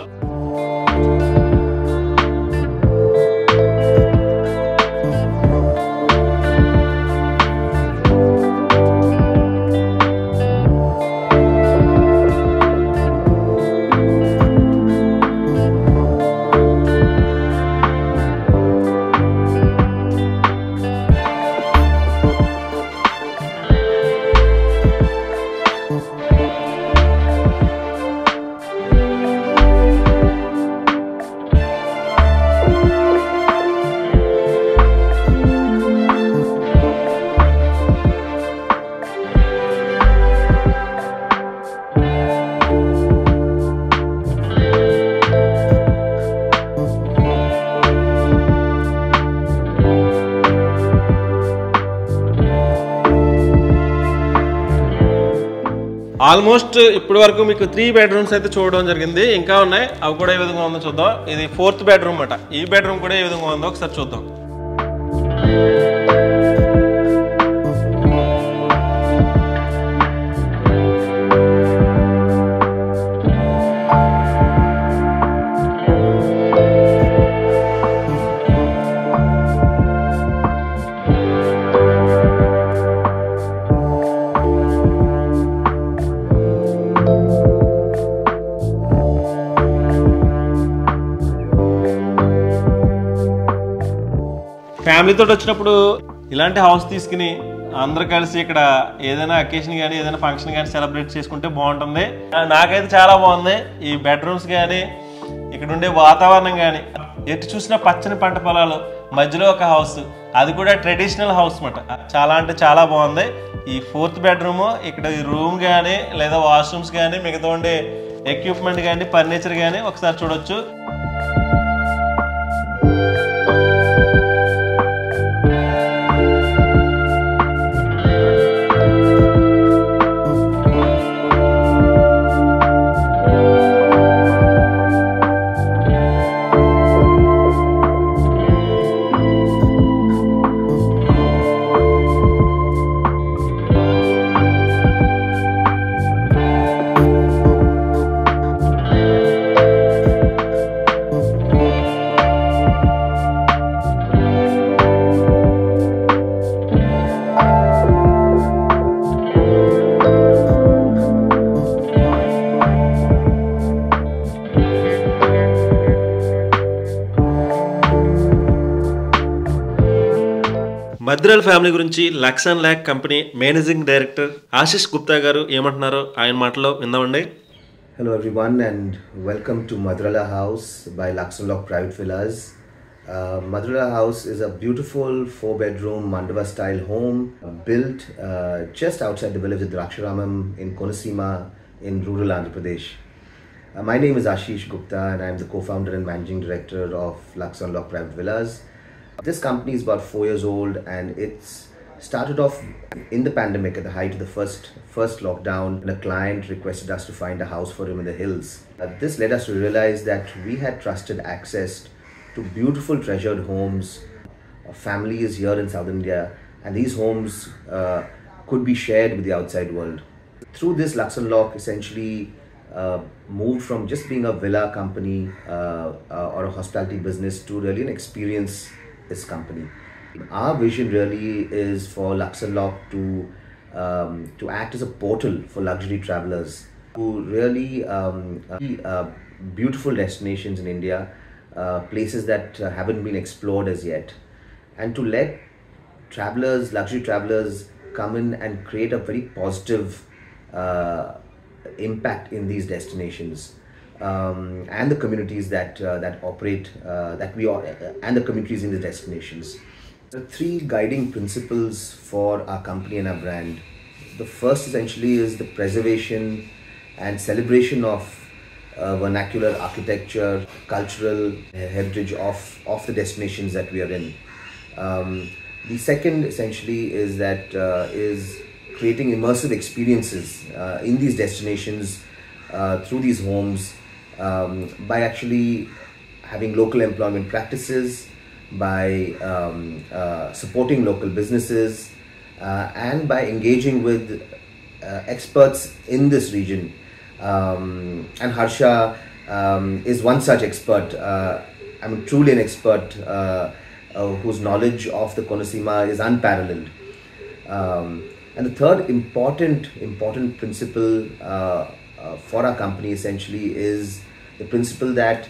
ఆల్మోస్ట్ ఇప్పటి వరకు మీకు 3 బెడ్రూమ్స్ అయితే చూడడం జరిగింది. ఇంకా ఉన్నాయి, అవి కూడా ఏ విధంగా ఉందో చూద్దాం. ఇది 4th బెడ్రూమ్ అన్నమాట. ఈ బెడ్రూమ్ కూడా ఏ విధంగా ఉందో ఒకసారి చూద్దాం. ఫ్యామిలీతో వచ్చినప్పుడు ఇలాంటి హౌస్ తీసుకుని అందరూ కలిసి ఇక్కడ ఏదైనా అకేషన్ కానీ ఏదైనా ఫంక్షన్ కానీ సెలబ్రేట్ చేసుకుంటే బాగుంటుంది. నాకైతే చాలా బాగుంది. ఈ బెడ్రూమ్స్ కానీ ఇక్కడ ఉండే వాతావరణం కానీ, ఎటు చూసినా పచ్చని పంట పొలాలు, మధ్యలో ఒక హౌస్, అది కూడా ట్రెడిషనల్ హౌస్ అన్నమాట. చాలా అంటే చాలా బాగుంది. ఈ 4th బెడ్రూమ్, ఇక్కడ ఈ రూమ్ కానీ లేదా వాష్రూమ్స్ కానీ మిగతా ఉండే ఎక్విప్మెంట్ కానీ ఫర్నిచర్ కానీ ఒకసారి చూడొచ్చు. మద్రాల్ ఫ్యామిలీ గురించి లక్స్ అండ్ ల్యాక్ company managing director Ashish Gupta గారు ఏమంటున్నారో ఆయన మాటలో విందామండి. Hello everyone and welcome to Madrala House by Lux and Lock Private Villas. Madrala House is a beautiful 4-bedroom Mandava style home built just outside the village of Draksharamam in Konaseema in rural Andhra Pradesh. My name is Ashish Gupta and I am the co-founder and managing director of Lux and Lock Private Villas. This company is about 4 years old and it's started off in the pandemic at the height of the first lockdown, and a client requested us to find a house for him in the hills. This led us to realize that we had trusted access to beautiful treasured homes of families here in South India, and these homes could be shared with the outside world. Through this, Lux and Lock essentially moved from just being a villa company or a hospitality business to really an experience this company. Our vision really is for Lux and Lock to act as a portal for luxury travelers who really beautiful destinations in India, places that haven't been explored as yet, and to let travelers, luxury travelers, come in and create a very positive impact in these destinations. And the communities that operate, and the communities in the destinations. There are 3 guiding principles for our company and our brand. The first essentially is the preservation and celebration of vernacular architecture, cultural heritage of the destinations that we are in. The second essentially is creating immersive experiences in these destinations through these homes by actually having local employment practices, by supporting local businesses, and by engaging with experts in this region. And Harsha is one such expert. Truly an expert whose knowledge of the Konaseema is unparalleled. And the third important principle for our company essentially is the principle that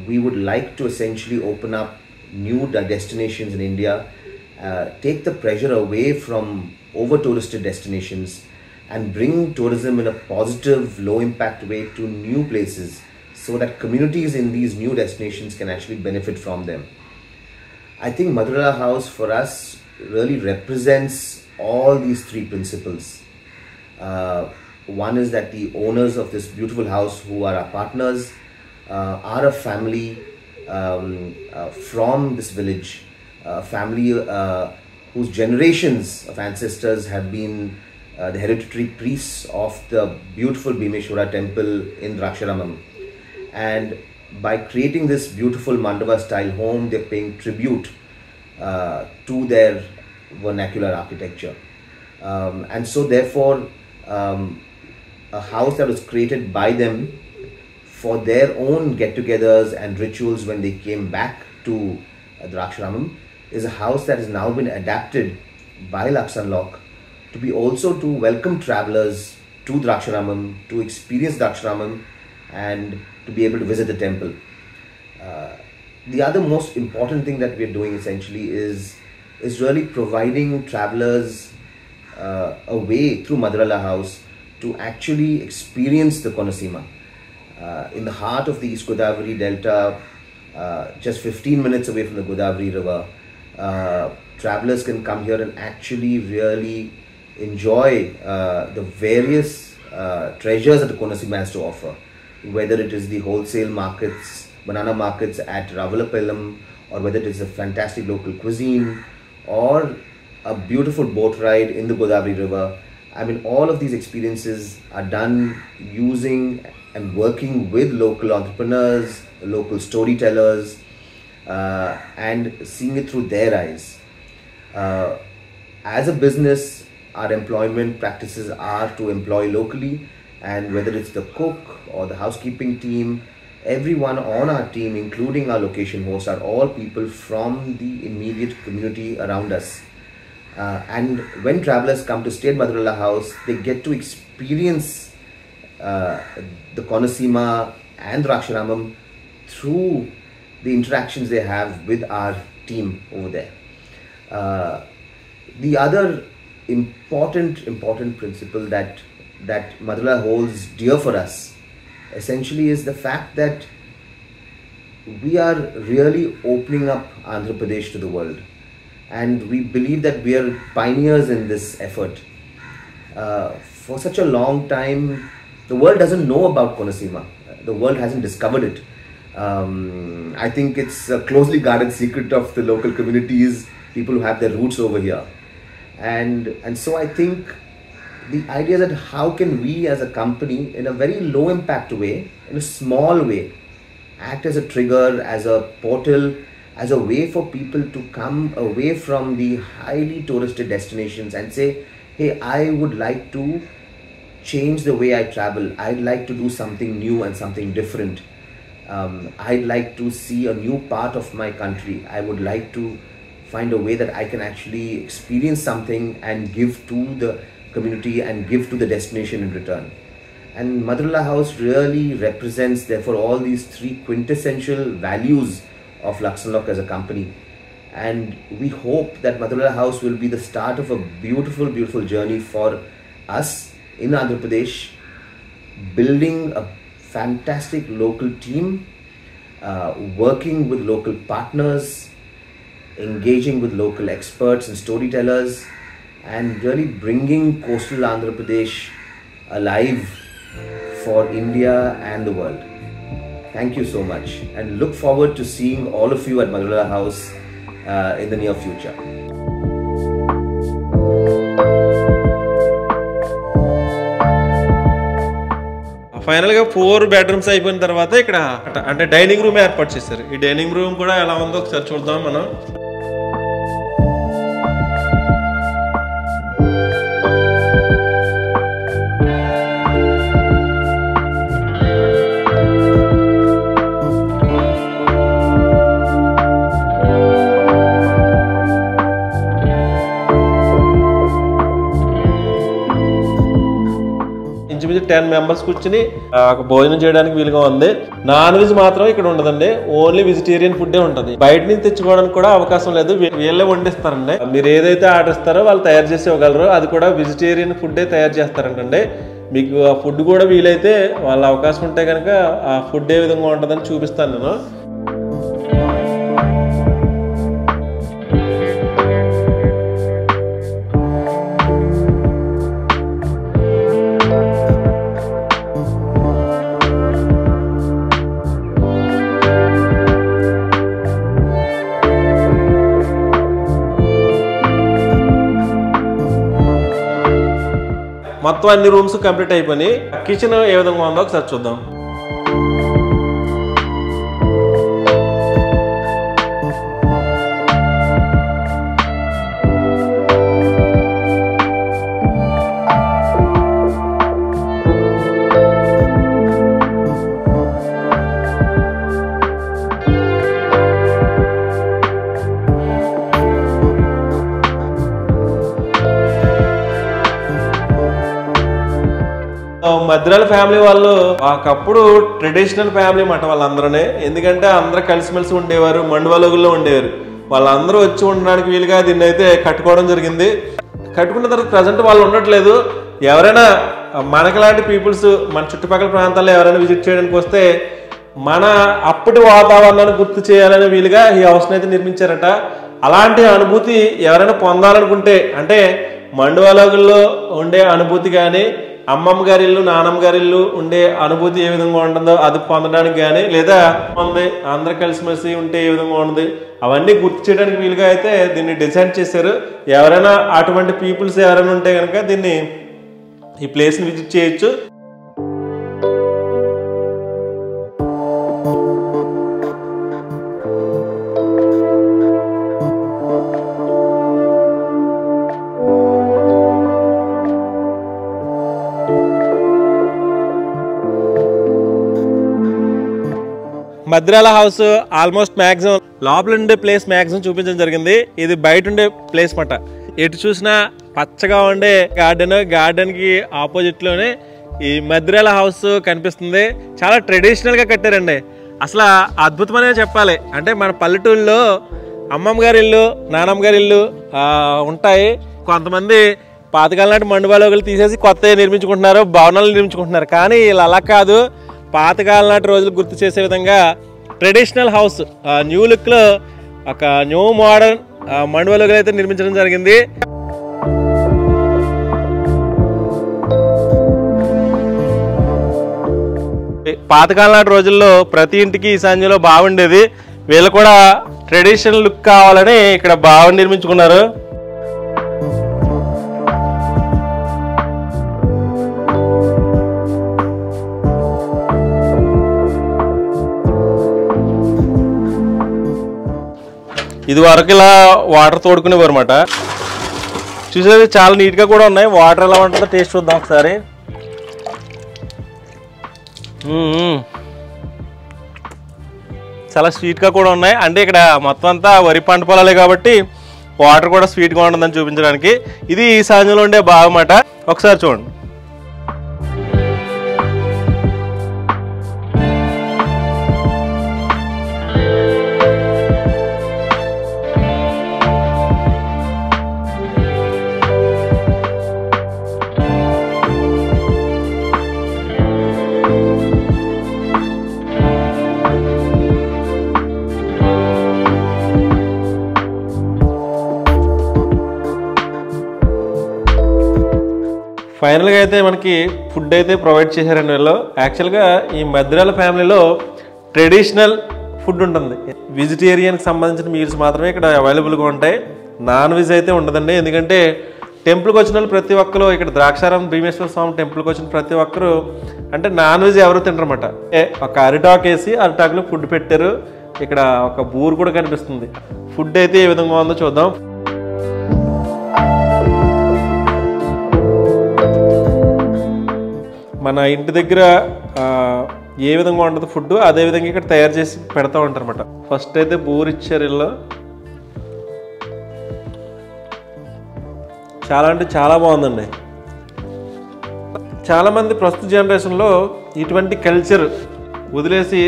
we would like to essentially open up new destinations in India, take the pressure away from over touristed destinations and bring tourism in a positive, low impact way to new places so that communities in these new destinations can actually benefit from them. I think Madrala House for us really represents all these 3 principles. One is that the owners of this beautiful house, who are our partners, are a family from this village, a family whose generations of ancestors have been the hereditary priests of the beautiful Bhimeshwara temple in Draksharamam. And by creating this beautiful Mandava style home, they're paying tribute to their vernacular architecture. And so therefore, a house that was created by them for their own get-togethers and rituals when they came back to Draksharamam is a house that has now been adapted by Lux and Lock to be also to welcome travelers to Draksharamam, to experience Draksharamam and to be able to visit the temple. The other most important thing that we're doing essentially is really providing travelers a way through Madrala House to actually experience the Konaseema. In the heart of the East Godavari Delta, just 15 minutes away from the Godavari River, travelers can come here and actually really enjoy the various treasures that the Konaseema has to offer. Whether it is the wholesale markets, banana markets at Ravalapallam, or whether it is a fantastic local cuisine, or a beautiful boat ride in the Godavari River. All of these experiences are done using and working with local entrepreneurs, local storytellers, and seeing it through their eyes. As a business, our employment practices are to employ locally, and whether it's the cook or the housekeeping team, everyone on our team, including our location hosts, are all people from the immediate community around us. And when travelers come to stay at Madrala House, they get to experience the Konaseema and Draksharamam through the interactions they have with our team over there. The other important principle that Madhurala holds dear for us essentially is the fact that we are really opening up Andhra Pradesh to the world, and we believe that we are pioneers in this effort. For such a long time, the world doesn't know about Konaseema. The world hasn't discovered it. I think it's a closely guarded secret of the local communities, people who have their roots over here. And so I think the idea that how can we as a company, in a very low impact way, in a small way, act as a trigger, as a portal, as a way for people to come away from the highly touristed destinations and say, hey, I would like to change the way I travel. I'd like to do something new and something different. I'd like to see a new part of my country. I would like to find a way that I can actually experience something and give to the community and give to the destination in return. And Madhurala House really represents, therefore, all these three quintessential values of Lux & Lock as a company. And we hope that Madhurala House will be the start of a beautiful, beautiful journey for us in Andhra Pradesh, building a fantastic local team, working with local partners, engaging with local experts and storytellers, and really bringing coastal Andhra Pradesh alive for India and the world. Thank you so much, and look forward to seeing all of you at Madhurala House in the near future. Final గా 4 bedrooms అయిపోయిన తర్వాత ఇక్కడ అంటే dining room ఏర్పాటు చేశారు. ఈ dining room కూడా ఎలా ఉందో ఒకసారి చూద్దాం మనం. ఇంచుమించు 10 మెంబర్స్ కూర్చుని భోజనం చేయడానికి వీలుగా ఉంది. నాన్ వెజ్ మాత్రం ఇక్కడ ఉండదండి, ఓన్లీ వెజిటేరియన్ ఫుడ్ ఉంటుంది. బయట నుంచి తెచ్చుకోవడానికి కూడా అవకాశం లేదు, వీళ్ళే వండిస్తారండి. మీరు ఏదైతే ఆర్డర్ ఇస్తారో వాళ్ళు తయారు చేసి ఇవ్వగలరు. అది కూడా వెజిటేరియన్ ఫుడ్డే తయారు చేస్తారంటండి. మీకు ఆ ఫుడ్ కూడా వీలైతే వాళ్ళ అవకాశం ఉంటే కనుక ఆ ఫుడ్ ఏ విధంగా ఉంటుందని చూపిస్తాను నేను. మొత్తం అన్ని రూమ్స్ కంప్లీట్ అయిపోయి కిచెన్ ఏ విధంగా ఉందో ఒకసారి చూద్దాం. మద్రాల ఫ్యామిలీ వాళ్ళు ఒకప్పుడు ట్రెడిషనల్ ఫ్యామిలీ మాట వాళ్ళందరూనే. ఎందుకంటే అందరూ కలిసిమెలిసి ఉండేవారు, మండువలోగుల్లో ఉండేవారు. వాళ్ళందరూ వచ్చి ఉండడానికి వీలుగా దీన్ని అయితే కట్టుకోవడం జరిగింది. కట్టుకున్న తర్వాత ప్రజెంట్ వాళ్ళు ఉండట్లేదు. ఎవరైనా మనకలాంటి పీపుల్స్ మన చుట్టుపక్కల ప్రాంతాల్లో ఎవరైనా విజిట్ చేయడానికి వస్తే మన అప్పటి వాతావరణాన్ని గుర్తు చేయాలనే వీలుగా ఈ హౌస్ని అయితే నిర్మించారట. అలాంటి అనుభూతి ఎవరైనా పొందాలనుకుంటే, అంటే మండువలోగుల్లో ఉండే అనుభూతి కానీ, అమ్మమ్మ గారి ఇల్లు, నానమ్మ గారి ఇల్లు ఉండే అనుభూతి ఏ విధంగా ఉంటుందో అది పొందడానికి కానీ, లేదా ఉంది అందరూ కలిసిమెలిసి ఉంటే ఏ విధంగా ఉంటుంది అవన్నీ గుర్తు చేయడానికి వీలుగా అయితే దీన్ని డిజైన్ చేశారు. ఎవరైనా అటువంటి పీపుల్స్ ఎవరైనా ఉంటే కనుక దీన్ని ఈ ప్లేస్ని విజిట్ చేయొచ్చు. మద్రాల హౌస్ ఆల్మోస్ట్ మ్యాక్సిమం లోపల ఉండే ప్లేస్ మ్యాక్సిమం చూపించడం జరిగింది. ఇది బయట ఉండే ప్లేస్ మాట. ఎటు చూసినా పచ్చగా ఉండే గార్డెన్ కి ఆపోజిట్ లోనే ఈ మద్రాల హౌస్ కనిపిస్తుంది. చాలా ట్రెడిషనల్ గా కట్టారండి. అసలు అద్భుతమనే చెప్పాలి. అంటే మన పల్లెటూళ్ళలో అమ్మమ్మ గారి ఇల్లు, నానమ్మ గారి ఇల్లు ఉంటాయి. కొంతమంది పాతకాలం నాటి మండువాలోగులు తీసేసి కొత్త నిర్మించుకుంటున్నారు, భవనాలు నిర్మించుకుంటున్నారు. కానీ వీళ్ళు అలా కాదు, పాతకాలం నాటి రోజులు గుర్తు చేసే విధంగా ట్రెడిషనల్ హౌస్ న్యూ లుక్లో ఒక న్యూ మోడర్న్ మండువాలోగులు అయితే నిర్మించడం జరిగింది. పాతకాలం నాటి రోజుల్లో ప్రతి ఇంటికి ఈశాన్యంలో బాగుండేది. వీళ్ళు కూడా ట్రెడిషనల్ లుక్ కావాలని ఇక్కడ బాగా నిర్మించుకున్నారు. ఇది వరకు ఇలా వాటర్ తోడుకునేవారు అనమాట. చూసేది చాలా నీట్గా కూడా ఉన్నాయి. వాటర్ ఎలా ఉంటుందో టేస్ట్ చూద్దాం ఒకసారి. చాలా స్వీట్గా కూడా ఉన్నాయి. అంటే ఇక్కడ మొత్తం అంతా వరి పంట పొలాలే కాబట్టి వాటర్ కూడా స్వీట్గా ఉంటుందని చూపించడానికి. ఇది ఈ సాంజలో ఉండే బాగమాట. ఒకసారి చూడండి. ఫైనల్గా అయితే మనకి ఫుడ్ అయితే ప్రొవైడ్ చేశారండి వీళ్ళు. యాక్చువల్గా ఈ మద్రాల ఫ్యామిలీలో ట్రెడిషనల్ ఫుడ్ ఉంటుంది. వెజిటేరియన్కి సంబంధించిన మీల్స్ మాత్రమే ఇక్కడ అవైలబుల్గా ఉంటాయి. నాన్ వెజ్ అయితే ఉండదండి. ఎందుకంటే టెంపుల్కి వచ్చిన వాళ్ళు ప్రతి ఒక్కరు, ఇక్కడ ద్రాక్షారామం భీమేశ్వర స్వామి టెంపుల్కి వచ్చిన ప్రతి ఒక్కరు అంటే నాన్ వెజ్ ఎవరు తినరన్నమాట. ఒక అరిటాక్ వేసి అరిటాకులో ఫుడ్ పెట్టారు. ఇక్కడ ఒక బూరు కూడా కనిపిస్తుంది. ఫుడ్ అయితే ఏ విధంగా ఉందో చూద్దాం. మన ఇంటి దగ్గర ఏ విధంగా ఉంటుంది ఫుడ్, అదేవిధంగా ఇక్కడ తయారు చేసి పెడతా ఉంటారు అనమాట. ఫస్ట్ అయితే బూరు ఇచ్చారు ఇల్లు. చాలా అంటే చాలా బాగుందండి. చాలామంది ప్రస్తుత జనరేషన్లో ఇటువంటి కల్చర్ వదిలేసి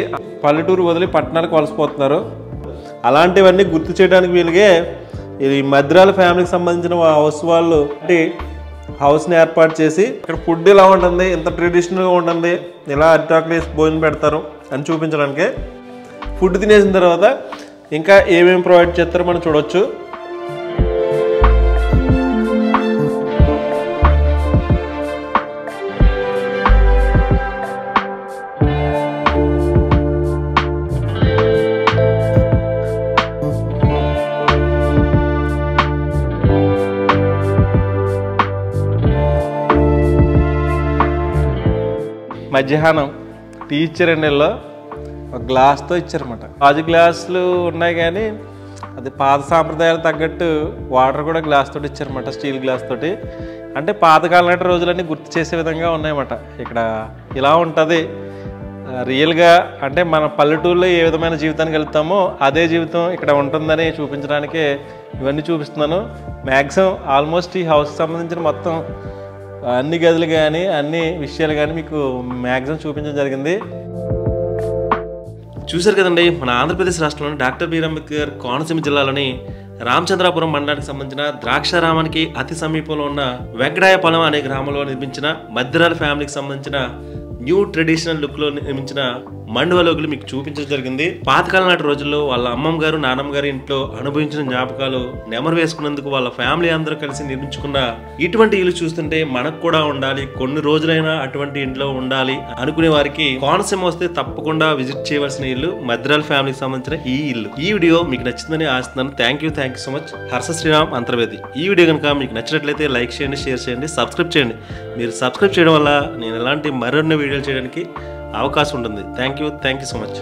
పల్లెటూరు వదిలి పట్టణాలకు వలసిపోతున్నారు. అలాంటివన్నీ గుర్తు చేయడానికి వీళ్ళకే ఈ మద్రాల ఫ్యామిలీకి సంబంధించిన హౌస్ వాళ్ళు హౌస్ని ఏర్పాటు చేసి ఇక్కడ ఫుడ్ ఇలా ఉంటుంది, ఇంత ట్రెడిషనల్గా ఉంటుంది, ఇలా అరిటాకులు వేసి భోజనం పెడతారు అని చూపించడానికి. ఫుడ్ తినేసిన తర్వాత ఇంకా ఏమేమి ప్రొవైడ్ చేస్తారో మనం చూడవచ్చు. మధ్యాహ్నం టీ ఇచ్చారండి వీళ్ళు. ఒక గ్లాస్తో ఇచ్చారన్నమాట. 5 గ్లాసులు ఉన్నాయి కానీ అది పాత సాంప్రదాయాలు తగ్గట్టు వాటర్ కూడా గ్లాస్ తోటి ఇచ్చారన్నమాట, స్టీల్ గ్లాస్ తోటి. అంటే పాతకాలం నాటి రోజులన్నీ గుర్తు చేసే విధంగా ఉన్నాయన్నమాట. ఇక్కడ ఇలా ఉంటుంది రియల్గా. అంటే మన పల్లెటూరులో ఏ విధమైన జీవితానికి వెళ్తామో అదే జీవితం ఇక్కడ ఉంటుందని చూపించడానికే ఇవన్నీ చూపిస్తున్నాను. మ్యాక్సిమం ఆల్మోస్ట్ ఈ హౌస్కి సంబంధించిన మొత్తం అన్ని గదులు కానీ అన్ని విషయాలు కానీ మీకు మ్యాక్సిమం చూపించడం జరిగింది. చూశారు కదండి, మన ఆంధ్రప్రదేశ్ రాష్ట్రంలోని డాక్టర్ బిఆర్ అంబేద్కర్ కోనసీమ జిల్లాలోని రామచంద్రాపురం మండలానికి సంబంధించిన ద్రాక్షారామానికి అతి సమీపంలో ఉన్న వెంకటాయపాలెం అనే గ్రామంలో నిర్మించిన మద్రాల ఫ్యామిలీకి సంబంధించిన న్యూ ట్రెడిషనల్ లుక్ లో నిర్మించిన మండువాలోగులు మీకు చూపించడం జరిగింది. పాతకాలం నాటి రోజుల్లో వాళ్ళ అమ్మమ్మ గారు నానమ్మ గారి ఇంట్లో అనుభవించిన జ్ఞాపకాలు నెమరు వేసుకున్నందుకు వాళ్ళ ఫ్యామిలీ అందరూ కలిసి నిర్మించుకున్న ఇటువంటి ఇల్లు చూస్తుంటే మనకు కూడా ఉండాలి, కొన్ని రోజులైనా అటువంటి ఇంట్లో ఉండాలి అనుకునే వారికి కోనసీమ వస్తే తప్పకుండా విజిట్ చేయవలసిన ఇల్లు మద్రాల ఫ్యామిలీకి సంబంధించిన ఈ ఇల్లు. ఈ వీడియో మీకు నచ్చిందని ఆశిస్తున్నాను. Thank you so much. Harsha Sriram Antarvedi. ఈ వీడియో కనుక మీకు నచ్చినట్లయితే లైక్ చేయండి, షేర్ చేయండి, సబ్స్క్రైబ్ చేయండి. మీరు సబ్స్క్రైబ్ చేయడం వల్ల నేను ఎలాంటి మరిన్ని వీడియోలు చేయడానికి అవకాశం ఉంటుంది. Thank you so much.